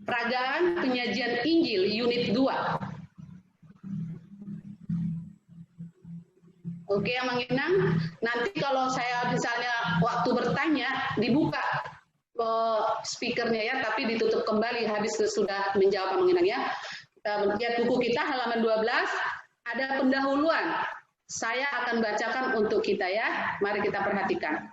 Peragaan Penyajian Injil Unit 2. Oke, Amang Inang, nanti kalau saya misalnya waktu bertanya, dibuka speakernya ya, tapi ditutup kembali habis sudah menjawab Amang Inang ya. Kita lihat buku kita halaman 12, ada pendahuluan. Saya akan bacakan untuk kita ya, mari kita perhatikan.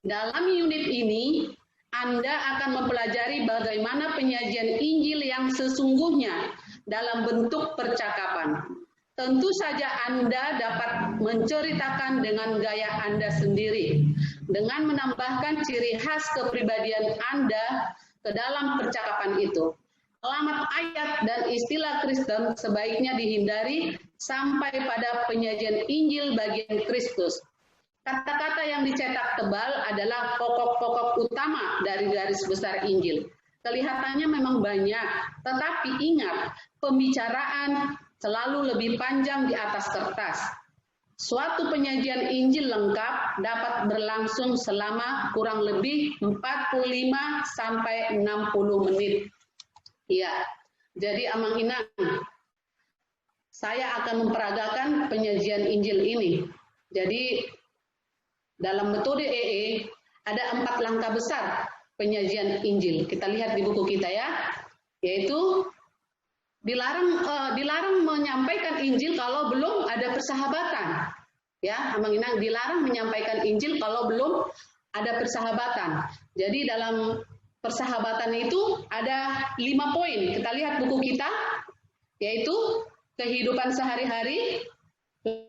Dalam unit ini, Anda akan mempelajari bagaimana penyajian Injil yang sesungguhnya dalam bentuk percakapan. Tentu saja Anda dapat menceritakan dengan gaya Anda sendiri, dengan menambahkan ciri khas kepribadian Anda ke dalam percakapan itu. Alamat ayat dan istilah Kristen sebaiknya dihindari sampai pada penyajian Injil bagian Kristus. Kata-kata yang dicetak tebal adalah pokok-pokok utama dari garis besar Injil. Kelihatannya memang banyak, tetapi ingat, pembicaraan selalu lebih panjang di atas kertas. Suatu penyajian Injil lengkap dapat berlangsung selama kurang lebih 45 sampai 60 menit. Iya, jadi Amang Inang, saya akan memperagakan penyajian Injil ini. Jadi dalam metode EE ada 4 langkah besar penyajian Injil. Kita lihat di buku kita ya, yaitu dilarang menyampaikan Injil kalau belum ada persahabatan. Ya, Amang Inang dilarang menyampaikan Injil kalau belum ada persahabatan. Jadi dalam persahabatan itu ada 5 poin. Kita lihat buku kita, yaitu kehidupan sehari-hari,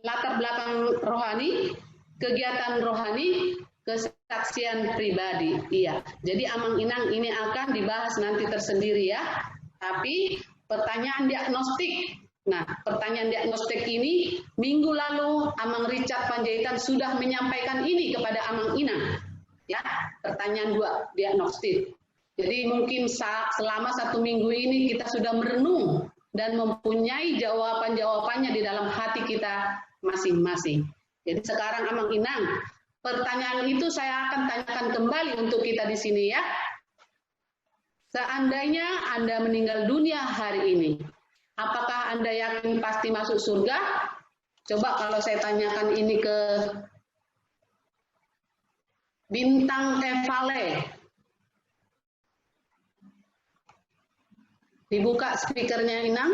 latar belakang rohani, kegiatan rohani, kesaksian pribadi. Iya. Jadi Amang Inang ini akan dibahas nanti tersendiri ya. Tapi pertanyaan diagnostik. Nah, pertanyaan diagnostik ini minggu lalu Amang Richard Panjaitan sudah menyampaikan ini kepada Amang Inang. Ya, pertanyaan 2 diagnostik. Jadi mungkin selama 1 minggu ini kita sudah merenung dan mempunyai jawaban-jawabannya di dalam hati kita masing-masing. Jadi sekarang Amang Inang, pertanyaan itu saya akan tanyakan kembali untuk kita di sini ya. Seandainya Anda meninggal dunia hari ini, apakah Anda yakin pasti masuk surga? Coba kalau saya tanyakan ini ke Bintang Evale. Dibuka speakernya Inang.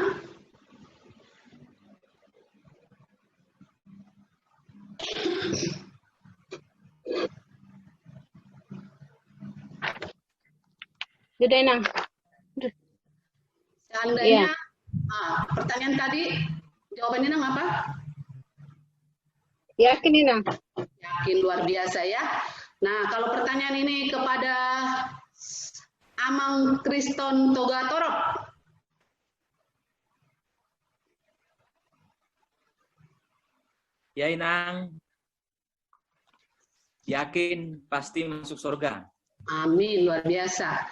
Sudah Inang. Seandainya, pertanyaan tadi, jawabannya Inang apa? Yakin Inang. Yakin, luar biasa ya. Nah, kalau pertanyaan ini kepada Amang Kriston Togatorop. Ya Inang. Yakin pasti masuk surga. Amin, luar biasa.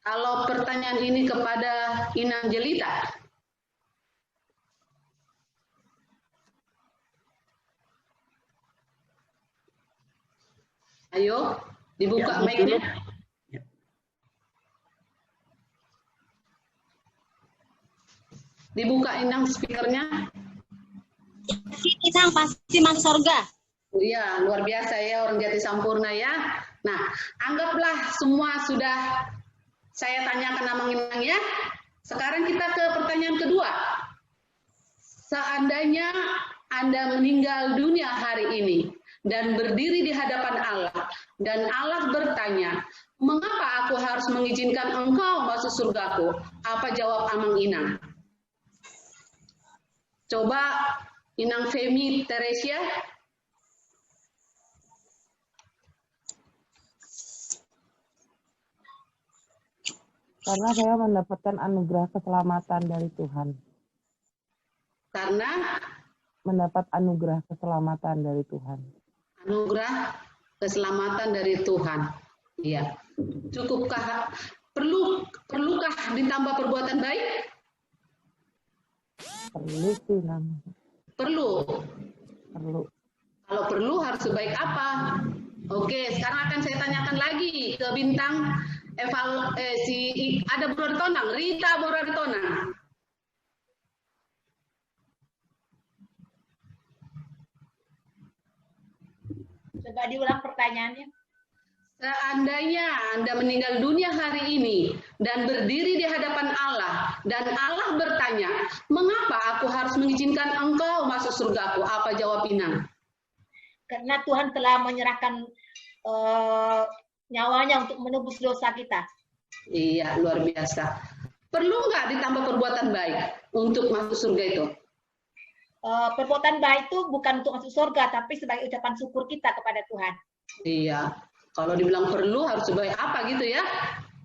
Kalau pertanyaan ini kepada Inang Jelita. Ayo, dibuka ya, mic-nya. Dibuka Inang speakernya. Inang pasti masuk surga. Iya, luar biasa ya orang Jati Sampurna ya. Nah, anggaplah semua sudah saya tanyakan Amang Inang ya. Sekarang kita ke pertanyaan kedua. Seandainya Anda meninggal dunia hari ini dan berdiri di hadapan Allah, dan Allah bertanya, mengapa aku harus mengizinkan engkau masuk surgaku? Apa jawab Amang Inang? Coba Inang Femi Teresia. Karena saya mendapatkan anugerah keselamatan dari Tuhan. Karena mendapat anugerah keselamatan dari Tuhan. Anugerah keselamatan dari Tuhan. Iya. Cukupkah? Perlukah ditambah perbuatan baik? Perlu sih, Nang. Perlu. Perlu. Kalau perlu harus sebaik apa? Oke, sekarang akan saya tanyakan lagi ke Bintang ada Bu Raritonang, Rita Bu Raritonang. Coba diulang pertanyaannya. Seandainya Anda meninggal dunia hari ini dan berdiri di hadapan Allah, dan Allah bertanya, mengapa aku harus mengizinkan engkau masuk surgaku? Apa jawab Inang? Karena Tuhan telah menyerahkan nyawanya untuk menebus dosa kita. Iya, luar biasa. Perlu nggak ditambah perbuatan baik untuk masuk surga itu? Perbuatan baik itu bukan untuk masuk surga, tapi sebagai ucapan syukur kita kepada Tuhan. Iya. Kalau dibilang perlu harus sebaik apa gitu ya?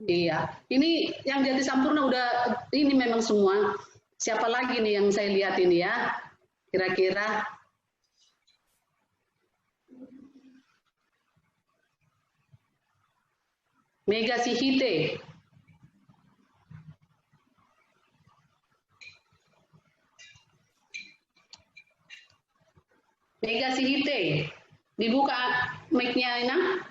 Iya. Ini yang Jati Sampurna udah ini memang semua. Siapa lagi nih yang saya lihat ini ya? Kira-kira Mega Sihite. Mega Sihite. Dibuka mic-nya Inang.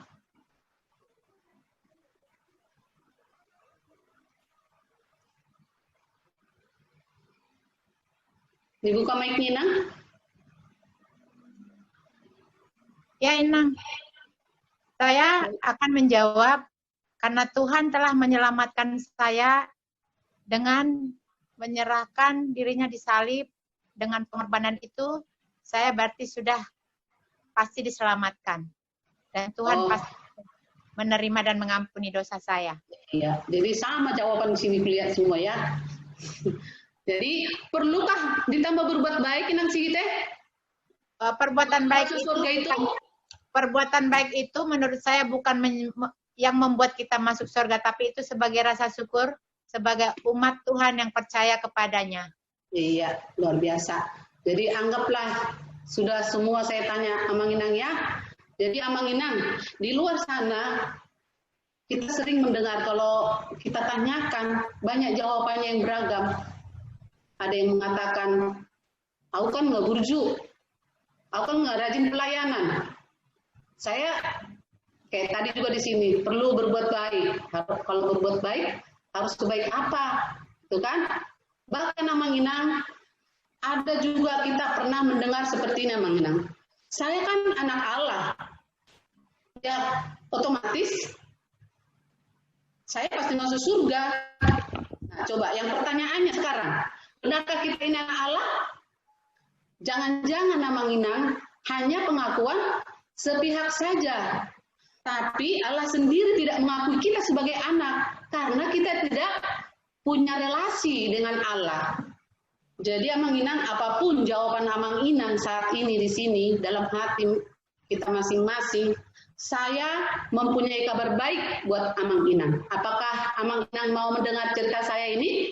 Dibuka mic-nya Inang. Ya, Inang. Saya akan menjawab karena Tuhan telah menyelamatkan saya dengan menyerahkan dirinya disalib. Dengan pengorbanan itu, saya berarti sudah pasti diselamatkan. Dan Tuhan pasti menerima dan mengampuni dosa saya. Iya, jadi sama jawaban di sini lihat semua ya. Jadi perlukah ditambah berbuat baik Inang Sihite? Perbuatan baik itu, perbuatan baik itu menurut saya bukan yang membuat kita masuk surga, tapi itu sebagai rasa syukur sebagai umat Tuhan yang percaya kepadanya. Iya, luar biasa. Jadi anggaplah sudah semua saya tanya Amang Inang ya. Jadi Amang Inang, di luar sana kita sering mendengar kalau kita tanyakan banyak jawabannya yang beragam. Ada yang mengatakan, aku kan nggak burju, aku kan nggak rajin pelayanan. Saya kayak tadi juga di sini perlu berbuat baik. Kalau berbuat baik harus sebaik apa, itu kan? Bahkan Amang Inang, ada juga kita pernah mendengar seperti ini Amang Inang. Saya kan anak Allah, ya otomatis saya pasti masuk surga. Nah, coba yang pertanyaannya sekarang, benarkah kita ini anak Allah? Jangan-jangan Amang Inang hanya pengakuan sepihak saja. Tapi Allah sendiri tidak mengakui kita sebagai anak karena kita tidak punya relasi dengan Allah. Jadi Amang Inang, apapun jawaban Amang Inang saat ini di sini dalam hati kita masing-masing, saya mempunyai kabar baik buat Amang Inang. Apakah Amang Inang mau mendengar cerita saya ini?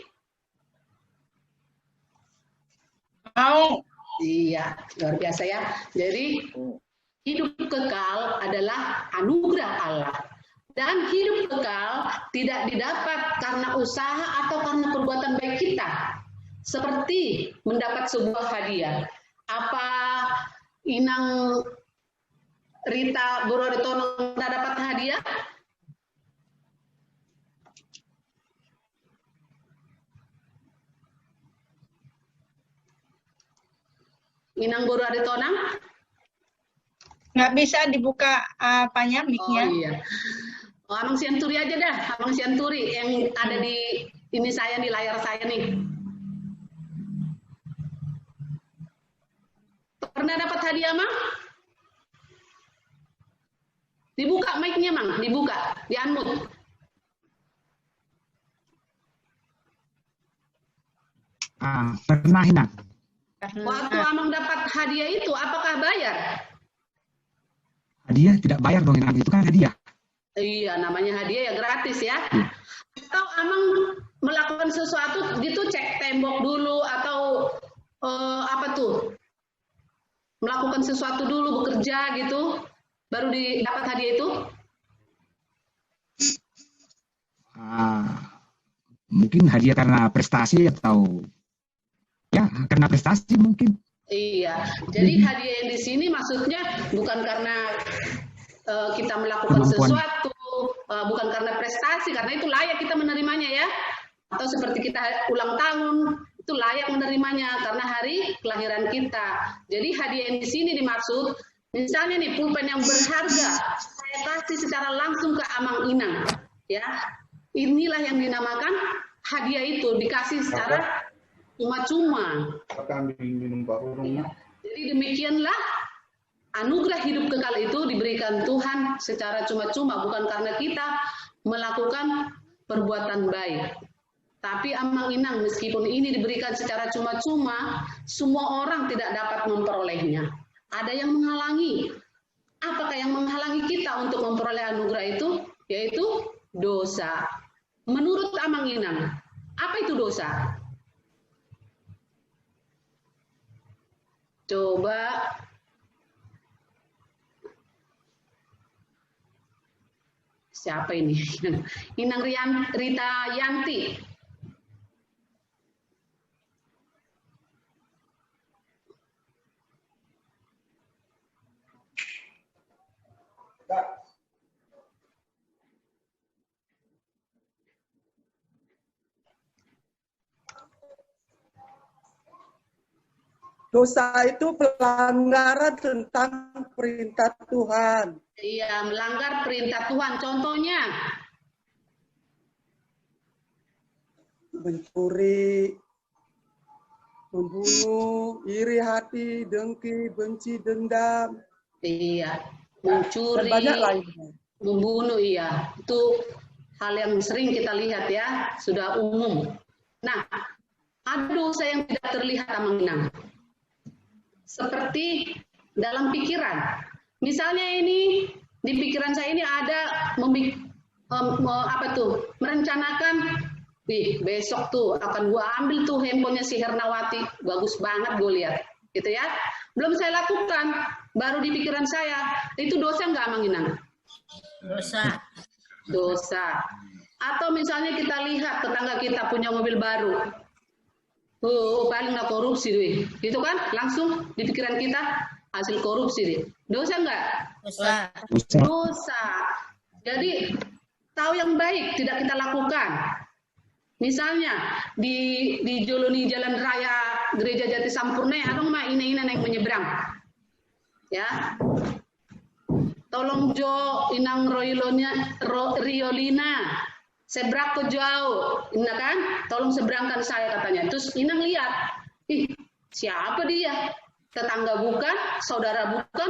Mau. Iya, luar biasa ya. Jadi hidup kekal adalah anugerah Allah. Dan hidup kekal tidak didapat karena usaha atau karena perbuatan baik kita. Seperti mendapat sebuah hadiah. Apa Inang Rita Bu Raritonang dapat hadiah? Inang Bu Raritonang? Nggak bisa dibuka apanya, mic-nya. Oh iya. Oh, Amang Sianturi aja dah, Amang Sianturi yang ada di ini saya di layar saya nih. Pernah dapat hadiah, Mang? Dibuka mic-nya, Mang, dibuka, di-unmute. Pernah Inang. Waktu Amang dapat hadiah itu, apakah bayar? Hadiah tidak bayar dong Inang, itu kan hadiah. Iya, namanya hadiah ya gratis ya. Atau Amang melakukan sesuatu gitu, cek tembok dulu atau apa tuh? Melakukan sesuatu dulu, bekerja gitu, baru dapat hadiah itu? Mungkin hadiah karena prestasi atau ya karena prestasi mungkin. Iya, jadi hadiah yang di sini maksudnya bukan karena kita melakukan sesuatu, bukan karena prestasi, karena itu layak kita menerimanya ya. Atau seperti kita ulang tahun, itu layak menerimanya karena hari kelahiran kita. Jadi hadiah yang di sini dimaksud, misalnya nih pulpen yang berharga, saya kasih secara langsung ke Amang Inang, ya. Inilah yang dinamakan hadiah itu, dikasih secara cuma-cuma. Ya. Jadi demikianlah anugerah hidup kekal itu diberikan Tuhan secara cuma-cuma, bukan karena kita melakukan perbuatan baik. Tapi Amang Inang, meskipun ini diberikan secara cuma-cuma, semua orang tidak dapat memperolehnya. Ada yang menghalangi. Apakah yang menghalangi kita untuk memperoleh anugerah itu? Yaitu dosa. Menurut Amang Inang, apa itu dosa? Coba siapa ini? Inang Rita Yanti. Dosa itu pelanggaran tentang perintah Tuhan. Iya, melanggar perintah Tuhan. Contohnya? Mencuri, membunuh, iri hati, dengki, benci, dendam. Iya, mencuri, banyak lainnya. Membunuh, iya. Itu hal yang sering kita lihat ya, sudah umum. Nah, ada dosa yang tidak terlihat, Amang Inang. Seperti dalam pikiran. Misalnya ini, di pikiran saya ini ada merencanakan, besok tuh akan gua ambil tuh handphonenya si Hernawati, bagus banget gue lihat, gitu ya. Belum saya lakukan, baru di pikiran saya. Itu dosa nggak, Amang Inang? Dosa. Dosa. Atau misalnya kita lihat tetangga kita punya mobil baru. Paling nggak korupsi deh. Gitu kan? Langsung di pikiran kita hasil korupsi deh. Dosa nggak? Dosa. Dosa. Jadi tahu yang baik tidak kita lakukan. Misalnya di Joloni Jalan Raya Gereja Jati Sampurna ada mah ina-ina yang menyeberang. Ya. Tolong Jo inang Riolina. Seberang ke jauh, Ina kan? Tolong seberangkan saya katanya. Terus Inang lihat, siapa dia? Tetangga bukan, saudara bukan,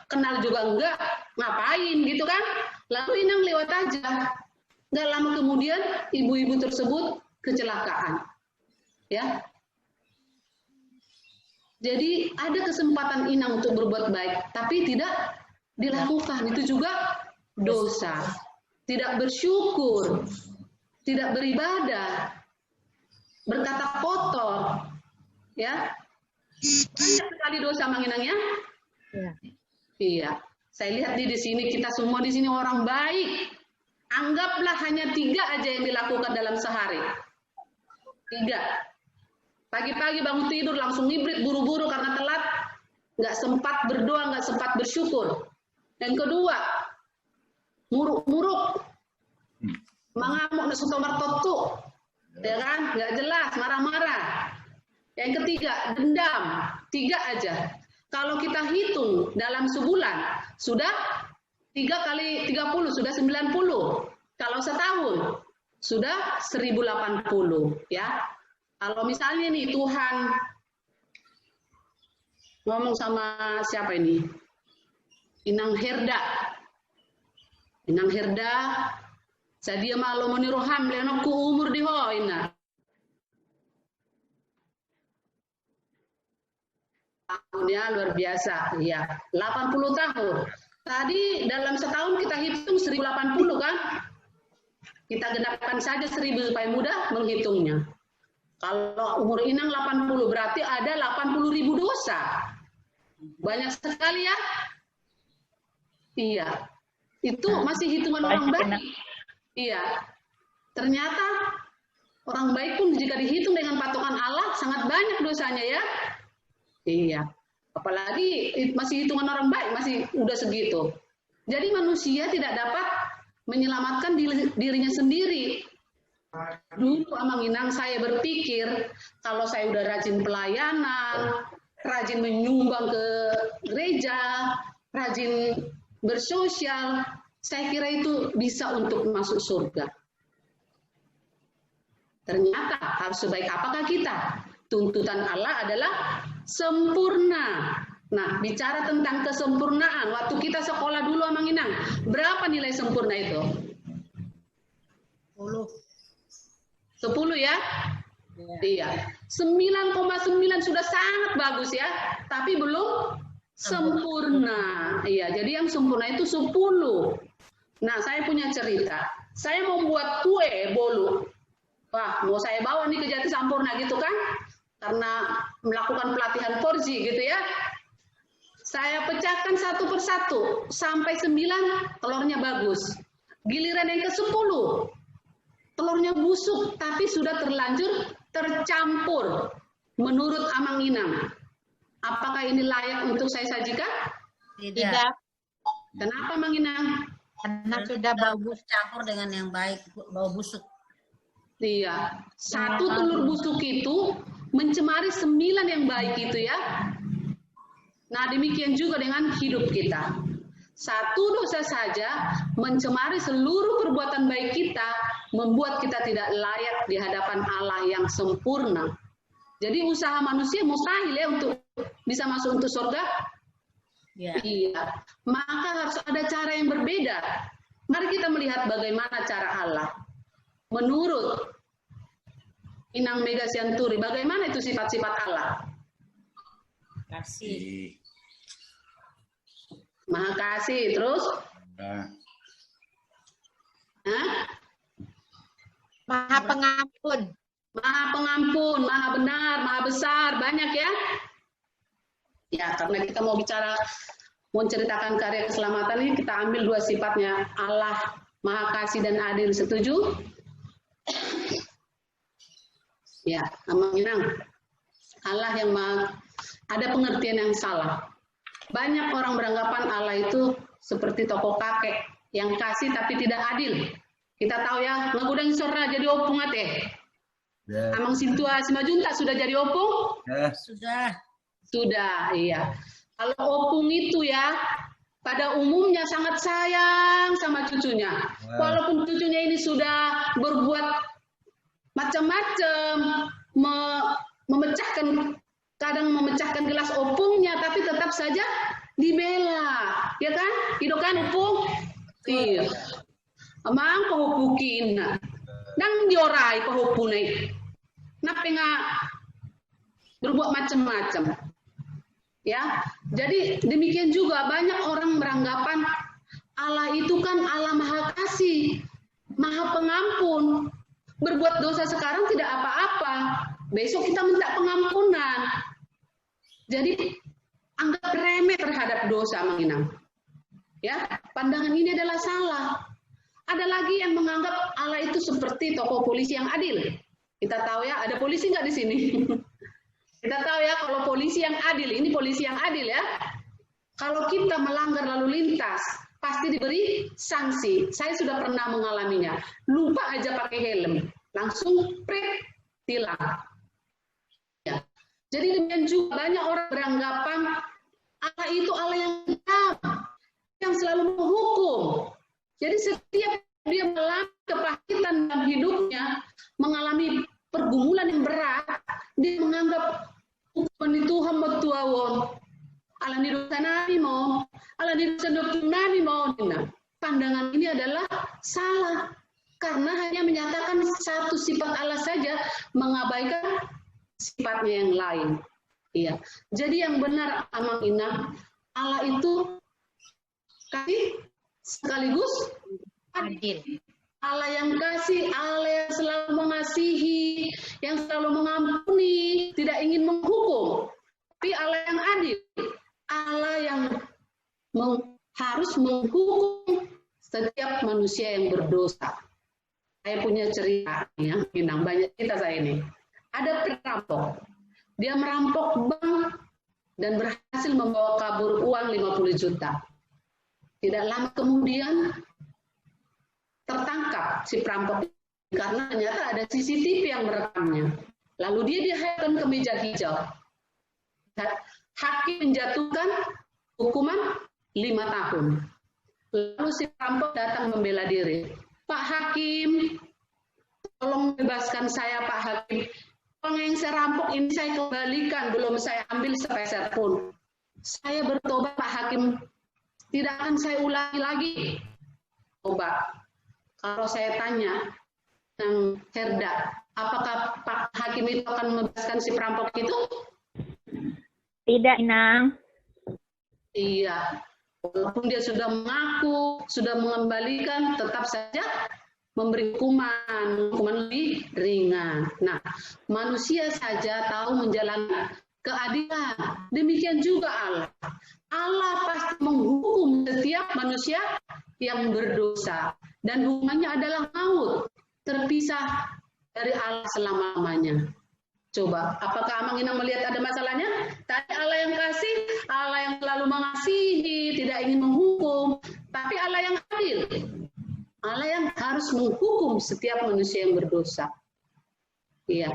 kenal juga enggak, ngapain gitu kan? Lalu Inang lewat aja. Nggak lama kemudian ibu-ibu tersebut kecelakaan, ya. Jadi ada kesempatan Inang untuk berbuat baik, tapi tidak dilakukan. Itu juga dosa. Tidak bersyukur, tidak beribadah, berkata kotor, ya. Banyak sekali dosa, Mang Inang ya. Iya. Iya. Saya lihat di sini kita semua di sini orang baik. Anggaplah hanya 3 aja yang dilakukan dalam sehari. 3. Pagi-pagi bangun tidur langsung ngibrit buru-buru karena telat, nggak sempat berdoa, nggak sempat bersyukur. Yang kedua, muruk-muruk, mengamuk nesu martotu, ya kan, nggak jelas, marah-marah. Yang ketiga, dendam, 3 aja. Kalau kita hitung dalam sebulan, sudah 3 kali 30, sudah 90. Kalau setahun, sudah 1080, ya. Kalau misalnya nih Tuhan ngomong sama siapa ini? Inang Herda, sadia malo meniroham leonku umur di hoina. Tahunnya luar biasa, ya, 80 tahun. Tadi dalam setahun kita hitung 1080 kan? Kita genapkan saja 1000 supaya mudah menghitungnya. Kalau umur Inang 80 berarti ada 80.000 dosa. Banyak sekali ya? Iya. Itu masih hitungan orang baik. Iya. Ternyata orang baik pun jika dihitung dengan patokan Allah sangat banyak dosanya ya. Iya. Apalagi masih hitungan orang baik masih udah segitu. Jadi manusia tidak dapat menyelamatkan dirinya sendiri. Dulu Amang Inang saya berpikir kalau saya udah rajin pelayanan, rajin menyumbang ke gereja, rajin bersosial, saya kira itu bisa untuk masuk surga. Ternyata harus sebaik apakah kita? Tuntutan Allah adalah sempurna. Nah, bicara tentang kesempurnaan, waktu kita sekolah dulu Amang Inang, berapa nilai sempurna itu? 10 ya? Iya. 9,9 sudah sangat bagus ya, tapi belum sempurna. Iya, jadi yang sempurna itu 10. Nah, saya punya cerita. Saya mau buat kue bolu. Wah, mau saya bawa nih ke Jati Sampurna gitu kan? Karena melakukan pelatihan Forzi gitu ya. Saya pecahkan satu persatu sampai 9 telurnya bagus. Giliran yang ke-10 telurnya busuk tapi sudah terlanjur tercampur. Menurut Amang Inang, apakah ini layak untuk saya sajikan? Tidak. Kenapa Amang Inang? Karena sudah bagus. Campur dengan yang baik, bau busuk. Iya, 1 telur busuk itu mencemari 9 yang baik itu ya. Nah, demikian juga dengan hidup kita. 1 dosa saja mencemari seluruh perbuatan baik kita, membuat kita tidak layak di hadapan Allah yang sempurna. Jadi usaha manusia mustahil ya untuk bisa masuk untuk surga. Ya. Iya, maka harus ada cara yang berbeda. Mari kita melihat bagaimana cara Allah. Menurut Inang Mega Sianturi, bagaimana itu sifat-sifat Allah? Kasih. Maha kasih, terus? Hah? Maha pengampun. Maha pengampun, maha benar, maha besar, banyak ya? Ya, karena kita mau bicara, mau ceritakan karya keselamatan ini, kita ambil 2 sifatnya. Allah maha kasih dan adil, setuju? Ya, Amang Inang. Allah yang maha, ada pengertian yang salah. Banyak orang beranggapan Allah itu seperti tokoh kakek yang kasih tapi tidak adil. Kita tahu ya, ngagudang sorna jadi opung ate. Amang Sintua Simajunta sudah jadi opung? Sudah. Sudah, iya. Kalau opung itu ya, pada umumnya sangat sayang sama cucunya. Walaupun cucunya ini sudah berbuat macam-macam, kadang memecahkan gelas opungnya, tapi tetap saja dibela, ya kan? Hidup kan opung? Iya. Amang pahupukin na. Nang diorai pahupunay. Napi nga berbuat macam-macam. Ya, jadi demikian juga banyak orang beranggapan Allah itu kan Allah maha kasih, maha pengampun. Berbuat dosa sekarang tidak apa-apa, besok kita minta pengampunan. Jadi anggap remeh terhadap dosa, Mang Inang. Ya, pandangan ini adalah salah. Ada lagi yang menganggap Allah itu seperti tokoh polisi yang adil. Kita tahu ya, ada polisi nggak di sini? Kita tahu ya, kalau polisi yang adil, ini polisi yang adil ya. Kalau kita melanggar lalu lintas, pasti diberi sanksi. Saya sudah pernah mengalaminya. Lupa aja pakai helm, langsung pret, tilang. Ya. Jadi demikian juga banyak orang beranggapan Allah itu Allah yang kejam, yang selalu menghukum. Jadi setiap dia mengalami kepahitan dalam hidupnya, mengalami pergumulan yang berat, dia menganggap hukuman itu hamba tuawon. Ala ni dosa nami mo, ala ni dosa nami mo. Pandangan ini adalah salah, karena hanya menyatakan satu sifat Allah saja, mengabaikan sifatnya yang lain. Iya. Jadi yang benar, Amang Inang, Allah itu kasih sekaligus adil. Allah yang kasih, Allah yang selalu mengasihi, yang selalu mengampuni, tidak ingin menghukum. Tapi Allah yang adil, Allah yang harus menghukum setiap manusia yang berdosa. Saya punya cerita, ya, Inang, banyak cerita saya ini. Ada perampok, dia merampok bank dan berhasil membawa kabur uang 50 juta. Tidak lama kemudian, tertangkap si perampok karena ternyata ada CCTV yang merekamnya. Lalu dia dihadapkan ke meja hijau. Hakim menjatuhkan hukuman 5 tahun. Lalu si perampok datang membela diri. Pak Hakim, tolong bebaskan saya Pak Hakim. Uang yang saya rampok ini saya kembalikan, belum saya ambil sepeser pun. Saya bertobat Pak Hakim, tidak akan saya ulangi lagi. Coba, kalau saya tanya, yang Herda, apakah Pak Hakim itu akan membebaskan si perampok itu? Tidak, Inang. Iya, walaupun dia sudah mengaku, sudah mengembalikan, tetap saja memberi hukuman lebih ringan. Nah, manusia saja tahu menjalankan keadilan. Demikian juga Allah. Allah pasti menghukum setiap manusia yang berdosa. Dan hukumannya adalah maut. Terpisah dari Allah selama-lamanya. Coba, apakah Amang Inang melihat ada masalahnya? Tadi Allah yang kasih, Allah yang selalu mengasihi, tidak ingin menghukum. Tapi Allah yang adil. Allah yang harus menghukum setiap manusia yang berdosa. Iya.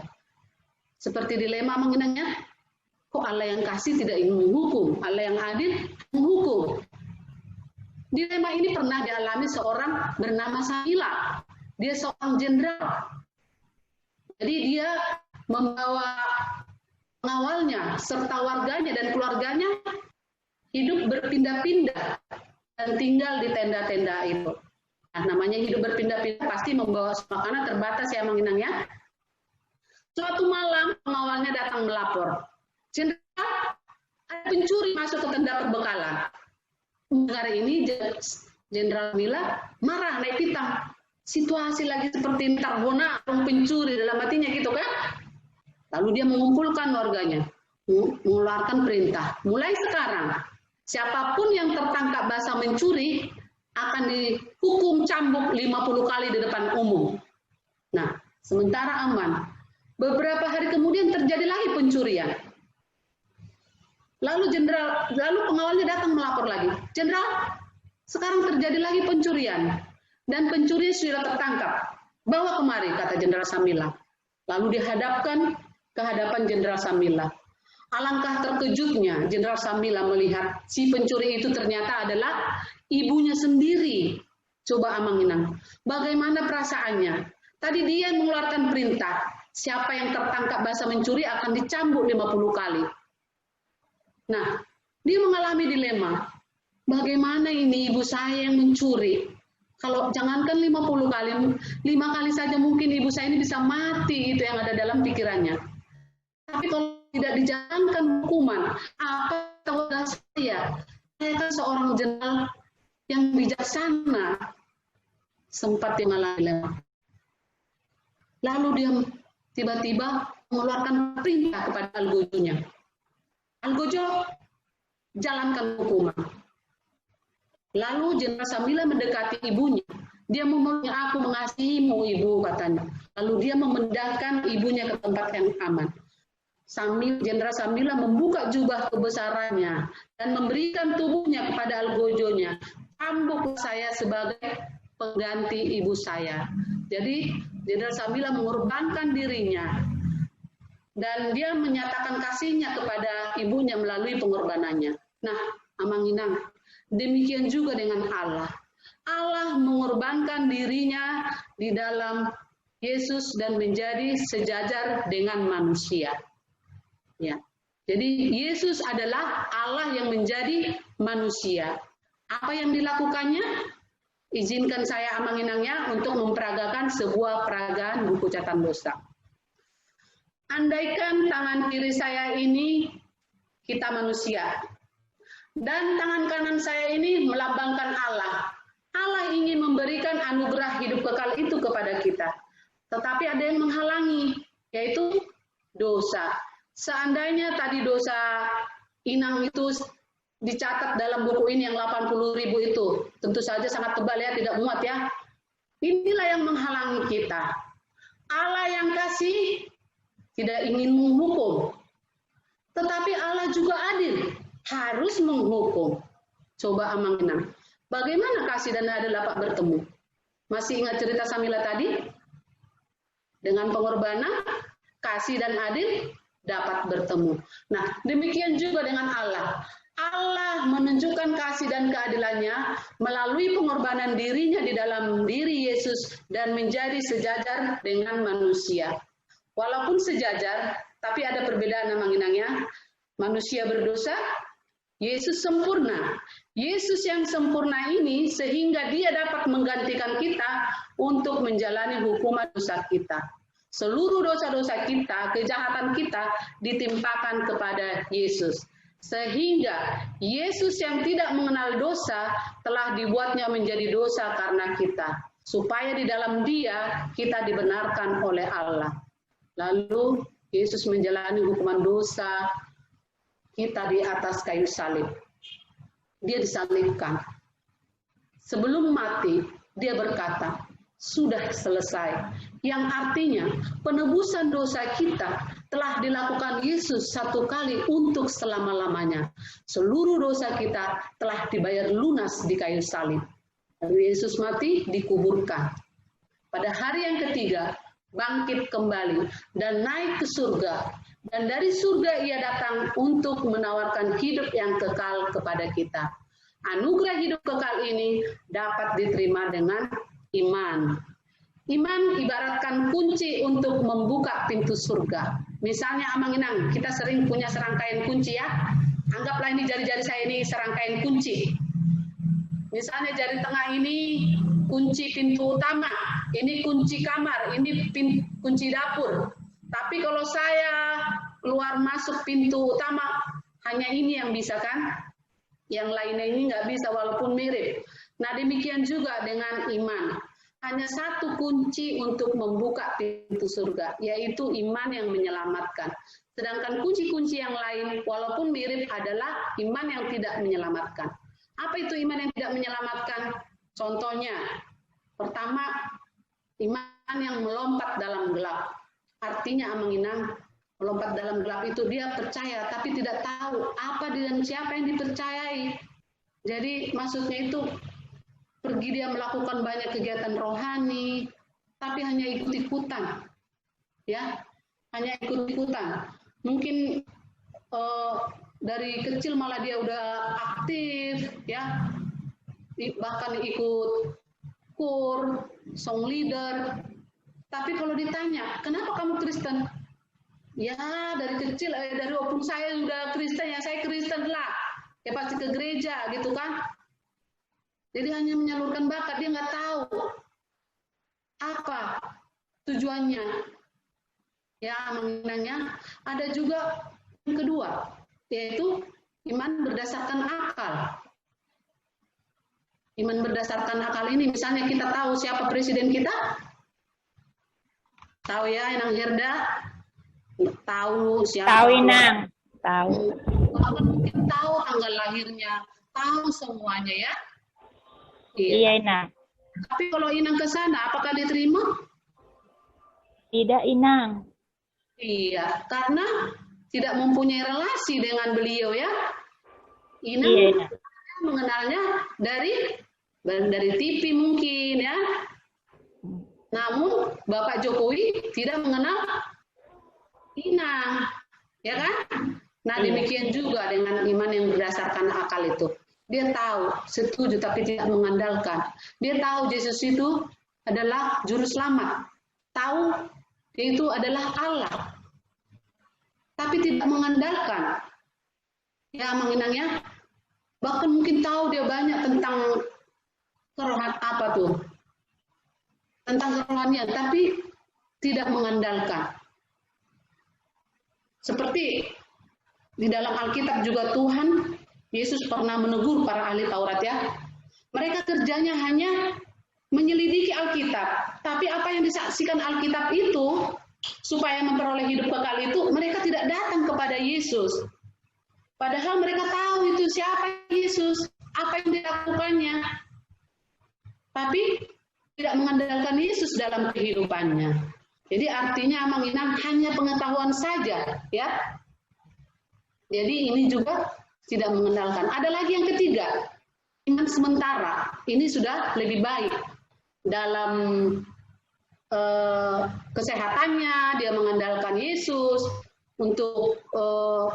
Seperti dilema Amang Inangnya, kok Allah yang kasih tidak ingin menghukum, Allah yang adil menghukum. Dilema ini pernah dialami seorang bernama Samila. Dia seorang jenderal. Jadi dia membawa pengawalnya serta warganya dan keluarganya hidup berpindah-pindah dan tinggal di tenda-tenda itu. Nah, namanya hidup berpindah-pindah pasti membawa makanan terbatas ya Mang Inang ya. Suatu malam pengawalnya datang melapor. Jenderal, ada pencuri masuk ke tenda perbekalan. Mendengar ini Jenderal Mila marah naik pitam. Situasi lagi seperti Tarhona, pencuri dalam hatinya gitu kan. Lalu dia mengumpulkan warganya, mengeluarkan perintah. Mulai sekarang, siapapun yang tertangkap basah mencuri akan dihukum cambuk 50 kali di depan umum. Nah, sementara aman. Beberapa hari kemudian terjadi lagi pencurian. Lalu pengawalnya datang melapor lagi. Jenderal, sekarang terjadi lagi pencurian dan pencuri sudah tertangkap. Bawa kemari, kata Jenderal Samila. Lalu dihadapkan ke hadapan Jenderal Samila. Alangkah terkejutnya Jenderal Samila melihat si pencuri itu ternyata adalah ibunya sendiri. Coba Amang Inang, bagaimana perasaannya? Tadi dia mengeluarkan perintah, siapa yang tertangkap basah mencuri akan dicambuk 50 kali. Nah, dia mengalami dilema. Bagaimana ini ibu saya yang mencuri? Kalau jangankan 50 kali, 5 kali saja mungkin ibu saya ini bisa mati, itu yang ada dalam pikirannya. Tapi kalau tidak dijalankan hukuman, apa tahu saya? Saya kan seorang jenderal yang bijaksana, sempat dia mengalami dilema. Lalu dia tiba-tiba mengeluarkan perintah kepada algojonya. Algojo, jalankan hukuman. Lalu Jenderal Samila mendekati ibunya. Dia memeluknya, aku mengasihimu ibu, katanya. Lalu dia memindahkan ibunya ke tempat yang aman. Jenderal Samila membuka jubah kebesarannya dan memberikan tubuhnya kepada algojonya. Cambuk saya sebagai pengganti ibu saya. Jadi Jenderal Samila mengorbankan dirinya dan dia menyatakan kasihnya kepada ibunya melalui pengorbanannya. Nah, Amang Inang, demikian juga dengan Allah. Allah mengorbankan dirinya di dalam Yesus dan menjadi sejajar dengan manusia. Ya. Jadi Yesus adalah Allah yang menjadi manusia. Apa yang dilakukannya? Izinkan saya Amang Inangnya untuk memperagakan sebuah peragaan buku catatan dosa. Andaikan tangan kiri saya ini kita manusia, dan tangan kanan saya ini melambangkan Allah. Allah ingin memberikan anugerah hidup kekal itu kepada kita. Tetapi ada yang menghalangi, yaitu dosa. Seandainya tadi dosa Inang itu dicatat dalam buku ini yang 80.000 itu, tentu saja sangat tebal ya, tidak muat ya. Inilah yang menghalangi kita. Allah yang kasih tidak ingin menghukum, tetapi Allah juga adil, harus menghukum. Coba Amang Inang, bagaimana kasih dan adil dapat bertemu? Masih ingat cerita Samila tadi? Dengan pengorbanan, kasih dan adil dapat bertemu. Nah, demikian juga dengan Allah. Allah menunjukkan kasih dan keadilannya melalui pengorbanan dirinya di dalam diri Yesus dan menjadi sejajar dengan manusia. Walaupun sejajar, tapi ada perbedaan manginangnya. Manusia berdosa, Yesus sempurna. Yesus yang sempurna ini sehingga dia dapat menggantikan kita untuk menjalani hukuman dosa kita. Seluruh dosa-dosa kita, kejahatan kita ditimpakan kepada Yesus. Sehingga Yesus yang tidak mengenal dosa telah dibuatnya menjadi dosa karena kita. Supaya di dalam Dia kita dibenarkan oleh Allah. Lalu Yesus menjalani hukuman dosa kita di atas kayu salib. Dia disalibkan. Sebelum mati, dia berkata, sudah selesai. Yang artinya penebusan dosa kita telah dilakukan Yesus satu kali untuk selama-lamanya. Seluruh dosa kita telah dibayar lunas di kayu salib. Lalu Yesus mati, dikuburkan. Pada hari yang ketiga, bangkit kembali dan naik ke surga. Dan dari surga ia datang untuk menawarkan hidup yang kekal kepada kita. Anugerah hidup kekal ini dapat diterima dengan iman. Iman ibaratkan kunci untuk membuka pintu surga. Misalnya Amanginang, kita sering punya serangkaian kunci ya. Anggaplah ini jari-jari saya ini serangkaian kunci. Misalnya jari tengah ini kunci pintu utama, ini kunci kamar, ini kunci dapur. Tapi kalau saya keluar masuk pintu utama, hanya ini yang bisa kan? Yang lainnya ini nggak bisa walaupun mirip. Nah demikian juga dengan iman. Hanya satu kunci untuk membuka pintu surga, yaitu iman yang menyelamatkan. Sedangkan kunci-kunci yang lain, walaupun mirip adalah iman yang tidak menyelamatkan. Apa itu iman yang tidak menyelamatkan? Contohnya, pertama, iman yang melompat dalam gelap. Artinya Amanginang, melompat dalam gelap itu dia percaya, tapi tidak tahu apa dan siapa yang dipercayai. Jadi maksudnya itu, pergi dia melakukan banyak kegiatan rohani, tapi hanya ikut-ikutan, ya, hanya ikut-ikutan. Mungkin dari kecil malah dia udah aktif, ya, bahkan ikut kur, song leader. Tapi kalau ditanya, kenapa kamu Kristen? Ya dari kecil, dari opung saya udah Kristen, ya saya Kristen lah, ya pasti ke gereja gitu kan. Jadi hanya menyalurkan bakat, dia nggak tahu apa tujuannya. Ya, mengenanya ada juga yang kedua, yaitu iman berdasarkan akal. Iman berdasarkan akal ini, misalnya kita tahu siapa presiden kita, tahu ya, Inang Herda, tahu siapa. Tahu Inang, tahu. Bahkan mungkin tahu tanggal lahirnya, tahu semuanya ya. Iya, Inang. Tapi kalau Inang ke sana, apakah diterima? Tidak, Inang. Iya, karena tidak mempunyai relasi dengan beliau ya. Inang Iya. mengenalnya dari TV mungkin ya. Namun Bapak Jokowi tidak mengenal Inang, ya kan? Nah demikian juga dengan iman yang berdasarkan akal itu. Dia tahu, setuju tapi tidak mengandalkan. Dia tahu Yesus itu adalah juru selamat. Tahu dia itu adalah Allah. Tapi tidak mengandalkan. Ya mengenangnya. Bahkan mungkin tahu dia banyak tentang tentang kerohanian, tapi tidak mengandalkan. Seperti di dalam Alkitab juga Tuhan Yesus pernah menegur para ahli Taurat ya. Mereka kerjanya hanya menyelidiki Alkitab. Tapi apa yang disaksikan Alkitab itu, supaya memperoleh hidup kekal itu, mereka tidak datang kepada Yesus. Padahal mereka tahu itu siapa Yesus, apa yang dilakukannya. Tapi tidak mengandalkan Yesus dalam kehidupannya. Jadi artinya menginang hanya pengetahuan saja. Ya. Jadi ini juga tidak mengandalkan. Ada lagi yang ketiga, iman sementara. Ini sudah lebih baik. dalam kesehatannya, dia mengandalkan Yesus, untuk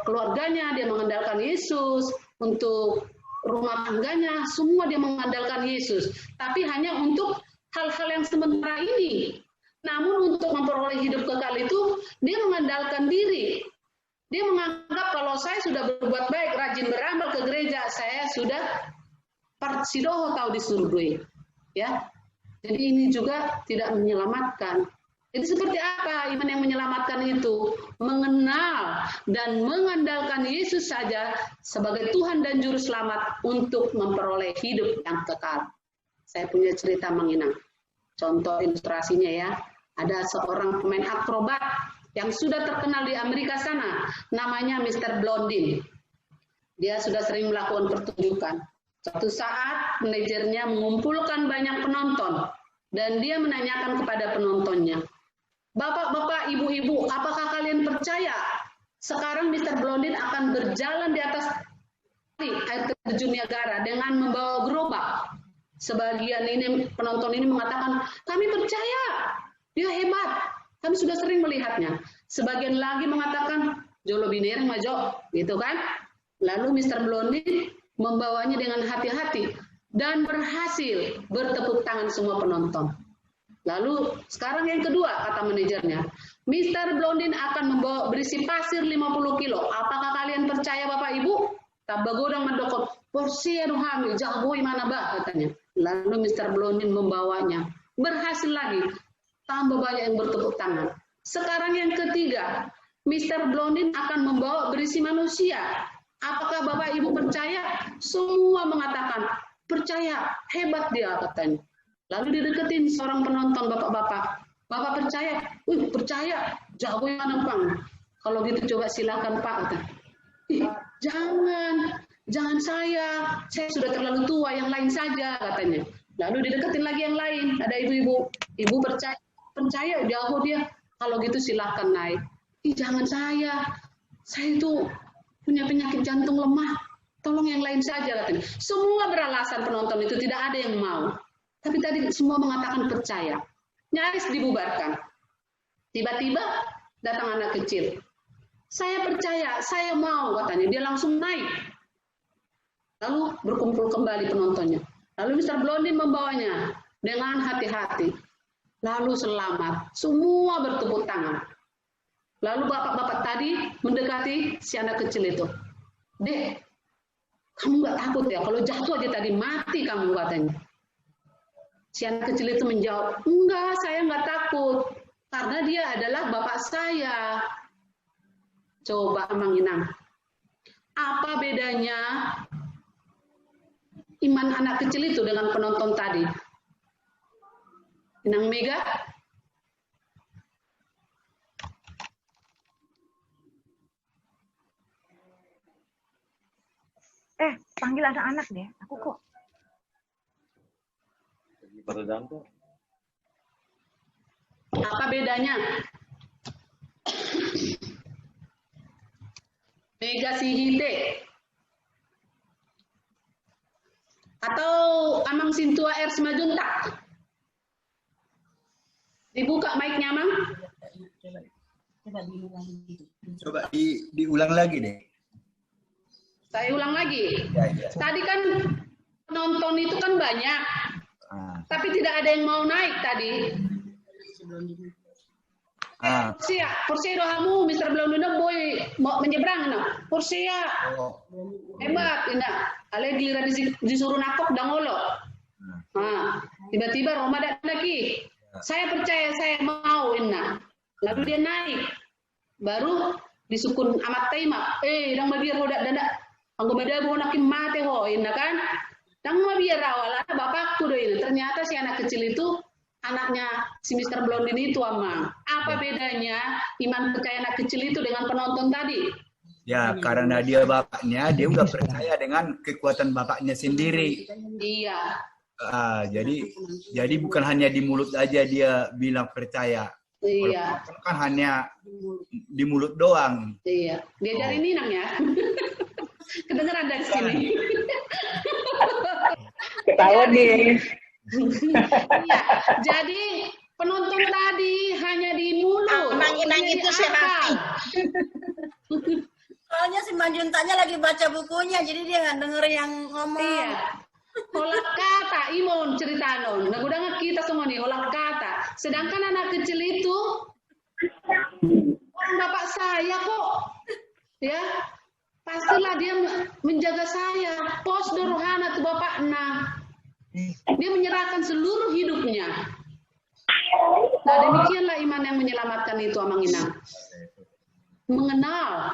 keluarganya dia mengandalkan Yesus, untuk rumah tangganya semua dia mengandalkan Yesus. Tapi hanya untuk hal-hal yang sementara ini. Namun untuk memperoleh hidup kekal itu dia mengandalkan diri. Dia menganggap kalau saya sudah berbuat baik, rajin beramal ke gereja, saya sudah parsidoho tahu disurgui. Ya. Jadi ini juga tidak menyelamatkan. Jadi seperti apa iman yang menyelamatkan itu? Mengenal dan mengandalkan Yesus saja sebagai Tuhan dan Juru Selamat untuk memperoleh hidup yang kekal. Saya punya cerita menginang. Contoh ilustrasinya ya, ada seorang pemain akrobat yang sudah terkenal di Amerika sana, namanya Mr. Blondin. Dia sudah sering melakukan pertunjukan. Suatu saat manajernya mengumpulkan banyak penonton dan dia menanyakan kepada penontonnya, "Bapak-bapak, ibu-ibu, apakah kalian percaya sekarang Mr. Blondin akan berjalan di atas air terjun Niagara dengan membawa gerobak?" Sebagian ini penonton ini mengatakan, "Kami percaya, dia hebat, kami sudah sering melihatnya." Sebagian lagi mengatakan, "Jolo biner majo," gitu kan? Lalu Mr. Blondin membawanya dengan hati-hati dan berhasil bertepuk tangan semua penonton. Lalu sekarang yang kedua, kata manajernya, "Mr. Blondin akan membawa berisi pasir 50 kilo. Apakah kalian percaya Bapak Ibu?" Tabagodang mendokot, "Porsi anu hamil, jahboi mana bah," katanya. Lalu Mr. Blondin membawanya. Berhasil lagi. Tambah banyak yang bertepuk tangan. Sekarang yang ketiga, Mr. Blondin akan membawa berisi manusia. Apakah Bapak Ibu percaya? Semua mengatakan, "Percaya, hebat dia," katanya. Lalu dideketin seorang penonton, "Bapak-bapak, Bapak percaya?" "Wih, percaya, jauh mana Bang?" "Kalau gitu coba silakan Pak," kata. "Ih, jangan saya sudah terlalu tua, yang lain saja," katanya. Lalu dideketin lagi yang lain, ada ibu-ibu, "Ibu percaya, jauh dia." "Kalau gitu silakan naik." "Ih, jangan saya itu punya penyakit jantung lemah, tolong yang lain saja," katanya. Semua beralasan penonton itu, tidak ada yang mau. Tapi tadi semua mengatakan percaya. Nyaris dibubarkan. Tiba-tiba datang anak kecil. "Saya percaya, saya mau," katanya. Dia langsung naik. Lalu berkumpul kembali penontonnya. Lalu Mr. Blondin membawanya dengan hati-hati. Lalu selamat. Semua bertepuk tangan. Lalu bapak-bapak tadi mendekati si anak kecil itu. "Dek, kamu nggak takut ya? Kalau jatuh aja tadi mati kamu," katanya. Si anak kecil itu menjawab, "Enggak, saya nggak takut. Karena dia adalah bapak saya." Coba Mang Inang, apa bedanya iman anak kecil itu dengan penonton tadi? Inang Mega? Panggil anak-anak deh. Aku kok. Apa bedanya? Mega Sihite atau Amang Sintua R Semajuntak? Dibuka mic-nya, Amang. Coba diulang lagi deh. Saya ulang lagi. Tadi kan penonton itu kan banyak, tapi tidak ada yang mau naik tadi. Porsia dohamu, Mr. Blondin boy mau menyeberang nah. Porsia hebat, indah. Ale giliran disuruh nakok dangolo. Tiba-tiba Roma datang lagi. "Saya percaya, saya mau," indah. Lalu dia naik. Baru disukun amat tema. Dang mabiar hodak danda. Anggo madabu nakim mate ho, indah kan? Dang mabiar awal bapakku do ini. Ternyata si anak kecil itu anaknya si Mr. Blondin itu, Amang. Apa bedanya iman percaya anak kecil itu dengan penonton tadi? Ya, karena dia bapaknya, dia udah percaya dengan kekuatan bapaknya sendiri. Iya. Jadi bukan hanya di mulut aja dia bilang percaya. Iya. Kan hanya di mulut doang. Iya. Diajarin Inang ya. Kedengeran dari sini. Ketahuan nih. Iya, jadi penonton tadi hanya di mulut. Amang Inang bukan di itu sehati. akal. Soalnya si Manjuntanya lagi baca bukunya, jadi dia nggak denger yang ngomong. Iya. Olah kata, Imon cerita non. Nah, udah kita semua nih olah kata. Sedangkan anak kecil itu orang bapak saya kok, ya pastilah dia menjaga saya. Pos rohana tuh bapaknya. Dia menyerahkan seluruh hidupnya. Nah demikianlah iman yang menyelamatkan itu Amang Inang. Mengenal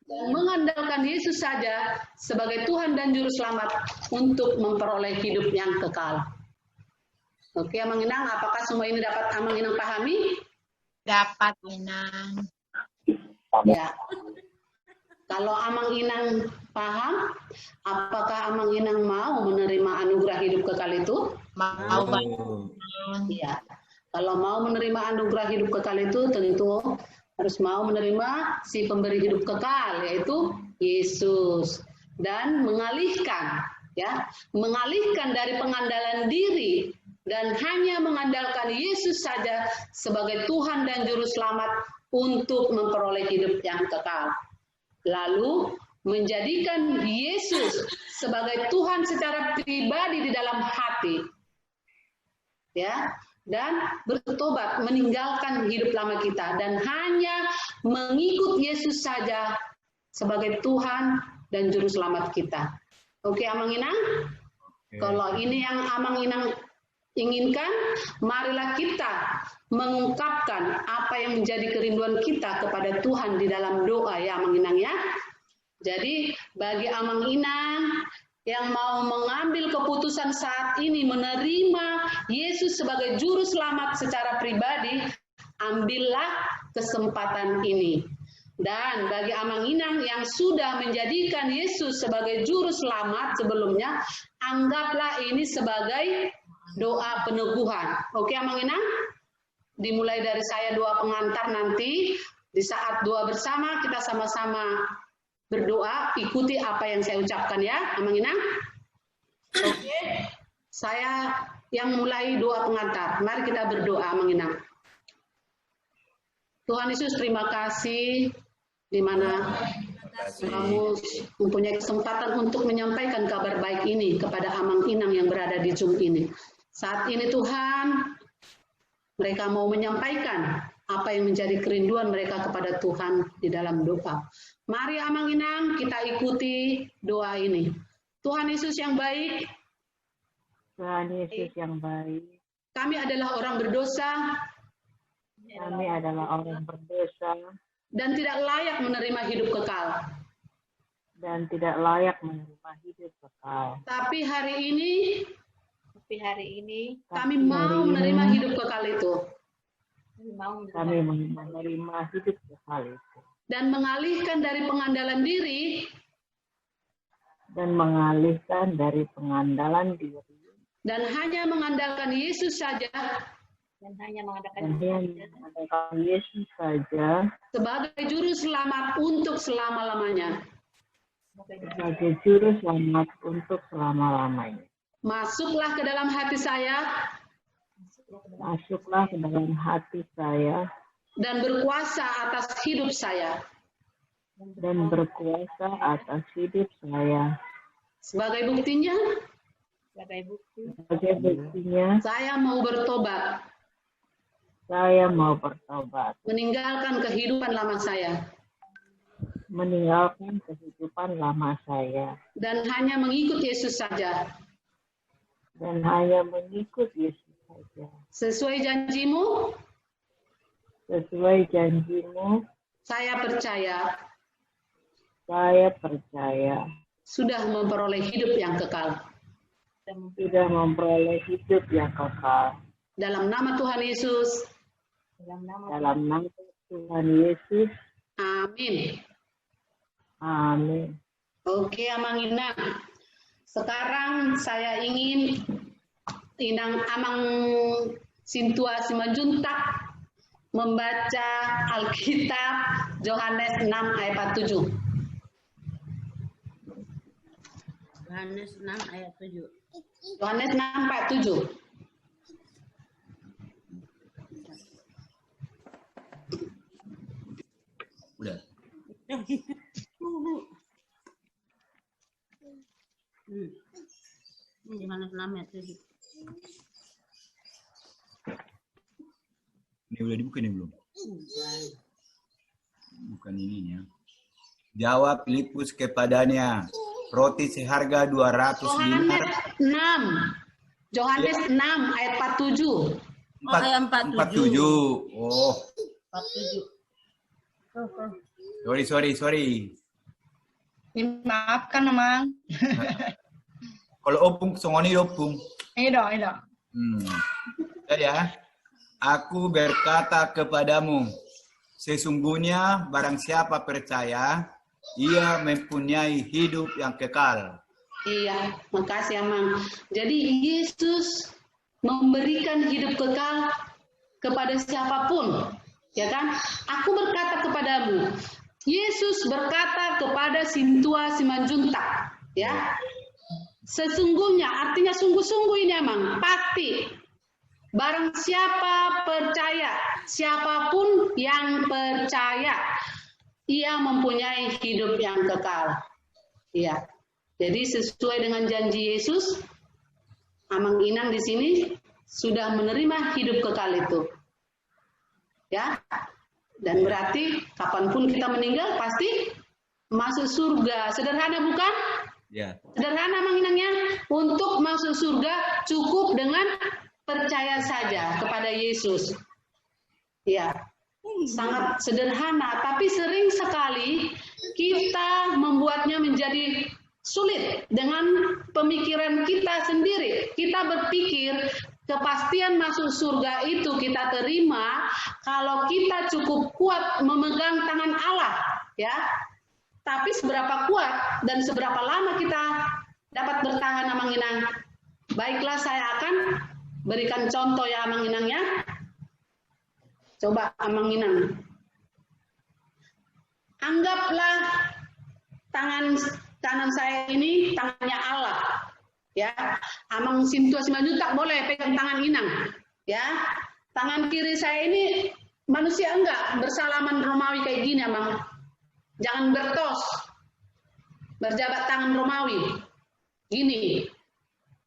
dan mengandalkan Yesus saja sebagai Tuhan dan Juru Selamat untuk memperoleh hidup yang kekal. Oke Amang Inang, apakah semua ini dapat Amang Inang pahami? Dapat, Inang. Ya. Kalau Amang Inang paham, apakah Amang Inang mau menerima anugerah hidup kekal itu? Mau banget. Iya. Kalau mau menerima anugerah hidup kekal itu tentu harus mau menerima si pemberi hidup kekal, yaitu Yesus, dan mengalihkan dari pengandalan diri dan hanya mengandalkan Yesus saja sebagai Tuhan dan Juru Selamat untuk memperoleh hidup yang kekal. Lalu menjadikan Yesus sebagai Tuhan secara pribadi di dalam hati, ya, dan bertobat, meninggalkan hidup lama kita dan hanya mengikut Yesus saja sebagai Tuhan dan Juru Selamat kita. Oke, Amang Inang? Kalau ini yang Amang Inang inginkan, marilah kita mengungkapkan apa yang menjadi kerinduan kita kepada Tuhan di dalam doa ya Amang Inang ya. Jadi bagi Amang Inang yang mau mengambil keputusan saat ini menerima Yesus sebagai Juru Selamat secara pribadi, ambillah kesempatan ini. Dan bagi Amang Inang yang sudah menjadikan Yesus sebagai Juru Selamat sebelumnya, anggaplah ini sebagai doa peneguhan. Oke Amang Inang? Dimulai dari saya doa pengantar nanti, di saat doa bersama kita sama-sama berdoa, ikuti apa yang saya ucapkan ya, Amang Inang. Oke, saya yang mulai doa pengantar. Mari kita berdoa, Amang Inang. Tuhan Yesus, terima kasih di mana kamu mempunyai kesempatan untuk menyampaikan kabar baik ini kepada Amang Inang yang berada di Zoom ini. Saat ini Tuhan, mereka mau menyampaikan apa yang menjadi kerinduan mereka kepada Tuhan di dalam doa. Mari Amang Inang kita ikuti doa ini. Tuhan Yesus yang baik. Tuhan Yesus yang baik. Kami adalah orang berdosa. Kami adalah orang berdosa. Dan tidak layak menerima hidup kekal. Dan tidak layak menerima hidup kekal. Tapi hari ini kami Tapi mau hari menerima ini hidup kekal itu. kami menerima hidup kekal itu. Dan mengalihkan dari pengandalan diri. Dan mengalihkan dari pengandalan diri. Dan hanya mengandalkan Yesus saja. Dan hanya mengadakan Yesus saja Sebagai Juru Selamat untuk selama-lamanya. sebagai Juru Selamat untuk selama-lamanya. Masuklah ke dalam hati saya. Masuklah ke dalam hati saya Dan berkuasa atas hidup saya. dan berkuasa atas hidup saya. Sebagai buktinya, Sebagai buktinya, saya mau bertobat. saya mau bertobat, Meninggalkan kehidupan lama saya. meninggalkan kehidupan lama saya, Dan hanya mengikut Yesus saja. dan hanya mengikut Yesus saja. Sesuai janjimu, Sesuai janjimu, saya percaya saya percaya sudah memperoleh hidup yang kekal. sudah memperoleh hidup yang kekal. Dalam nama Tuhan Yesus, Dalam nama Tuhan Yesus, amin. amin. Oke, Amang Inang. Sekarang saya ingin Amang Sintua Simanjuntak membaca Alkitab Yohanes 6 ayat 7. Yohanes 6 ayat 7. Yohanes 6 ayat 7. Udah. Ini Yohanes 6 ayat 7. Ini udah dibuka nih belum? Bukan ini ya. Jawab Filipus kepadanya, roti seharga 200 dinar. Yohanes 6 ayat 47. Ayat 47. Oh, 47. sorry. Maafkan, Mang. Kalau opung, songoni opung. Ini. Ya, aku berkata kepadamu, sesungguhnya barang siapa percaya, ia mempunyai hidup yang kekal. Iya, makasih Amang. Jadi Yesus memberikan hidup kekal kepada siapapun, ya kan? Aku berkata kepadamu. Yesus berkata kepada Sintua Simanjuntak, ya. Sesungguhnya, artinya sungguh-sungguh ini Amang, pasti. Barang siapa percaya, siapapun yang percaya, ia mempunyai hidup yang kekal. Iya. Jadi sesuai dengan janji Yesus, Amang Inang di sini sudah menerima hidup kekal itu. Ya. Dan berarti kapanpun kita meninggal pasti masuk surga. Sederhana bukan? Ya. Sederhana Amang Inangnya. Untuk masuk surga cukup dengan percaya saja kepada Yesus. Ya, sangat sederhana, tapi sering sekali kita membuatnya menjadi sulit dengan pemikiran kita sendiri. Kita berpikir kepastian masuk surga itu kita terima kalau kita cukup kuat memegang tangan Allah, ya. Tapi seberapa kuat dan seberapa lama kita dapat bertahan, Amang Inang? Baiklah, saya akan berikan contoh ya Amang Inang ya. Coba Amang Inang. Anggaplah tangan kanan saya ini tangannya Allah. Ya. Amang Sintua Simanjuntak boleh pegang tangan Inang. Ya. Tangan kiri saya ini manusia enggak bersalaman Romawi kayak gini Amang. Jangan bertos. Berjabat tangan Romawi. Gini.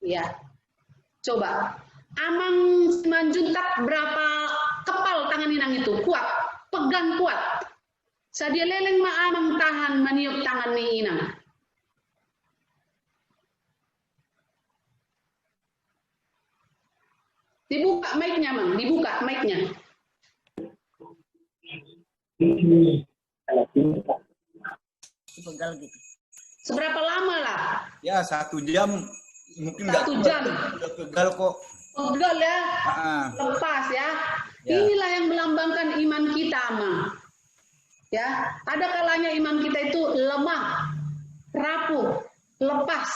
Ya. Coba Amang Simanjuntak berapa kepal tangan Inang itu? Kuat, pegang kuat. Sadia leleng ma Amang tahan meniup tangan ni Inang. Dibuka mic-nya, Mang. Dibuka mic-nya. Pegal gitu. Seberapa lama lah? Ya, 1 jam. Mungkin 1 jam. Udah pegal kok. Pegal ya. Lepas ya. Inilah yang melambangkan iman kita, Amang. Ya, ada kalanya iman kita itu lemah, rapuh, lepas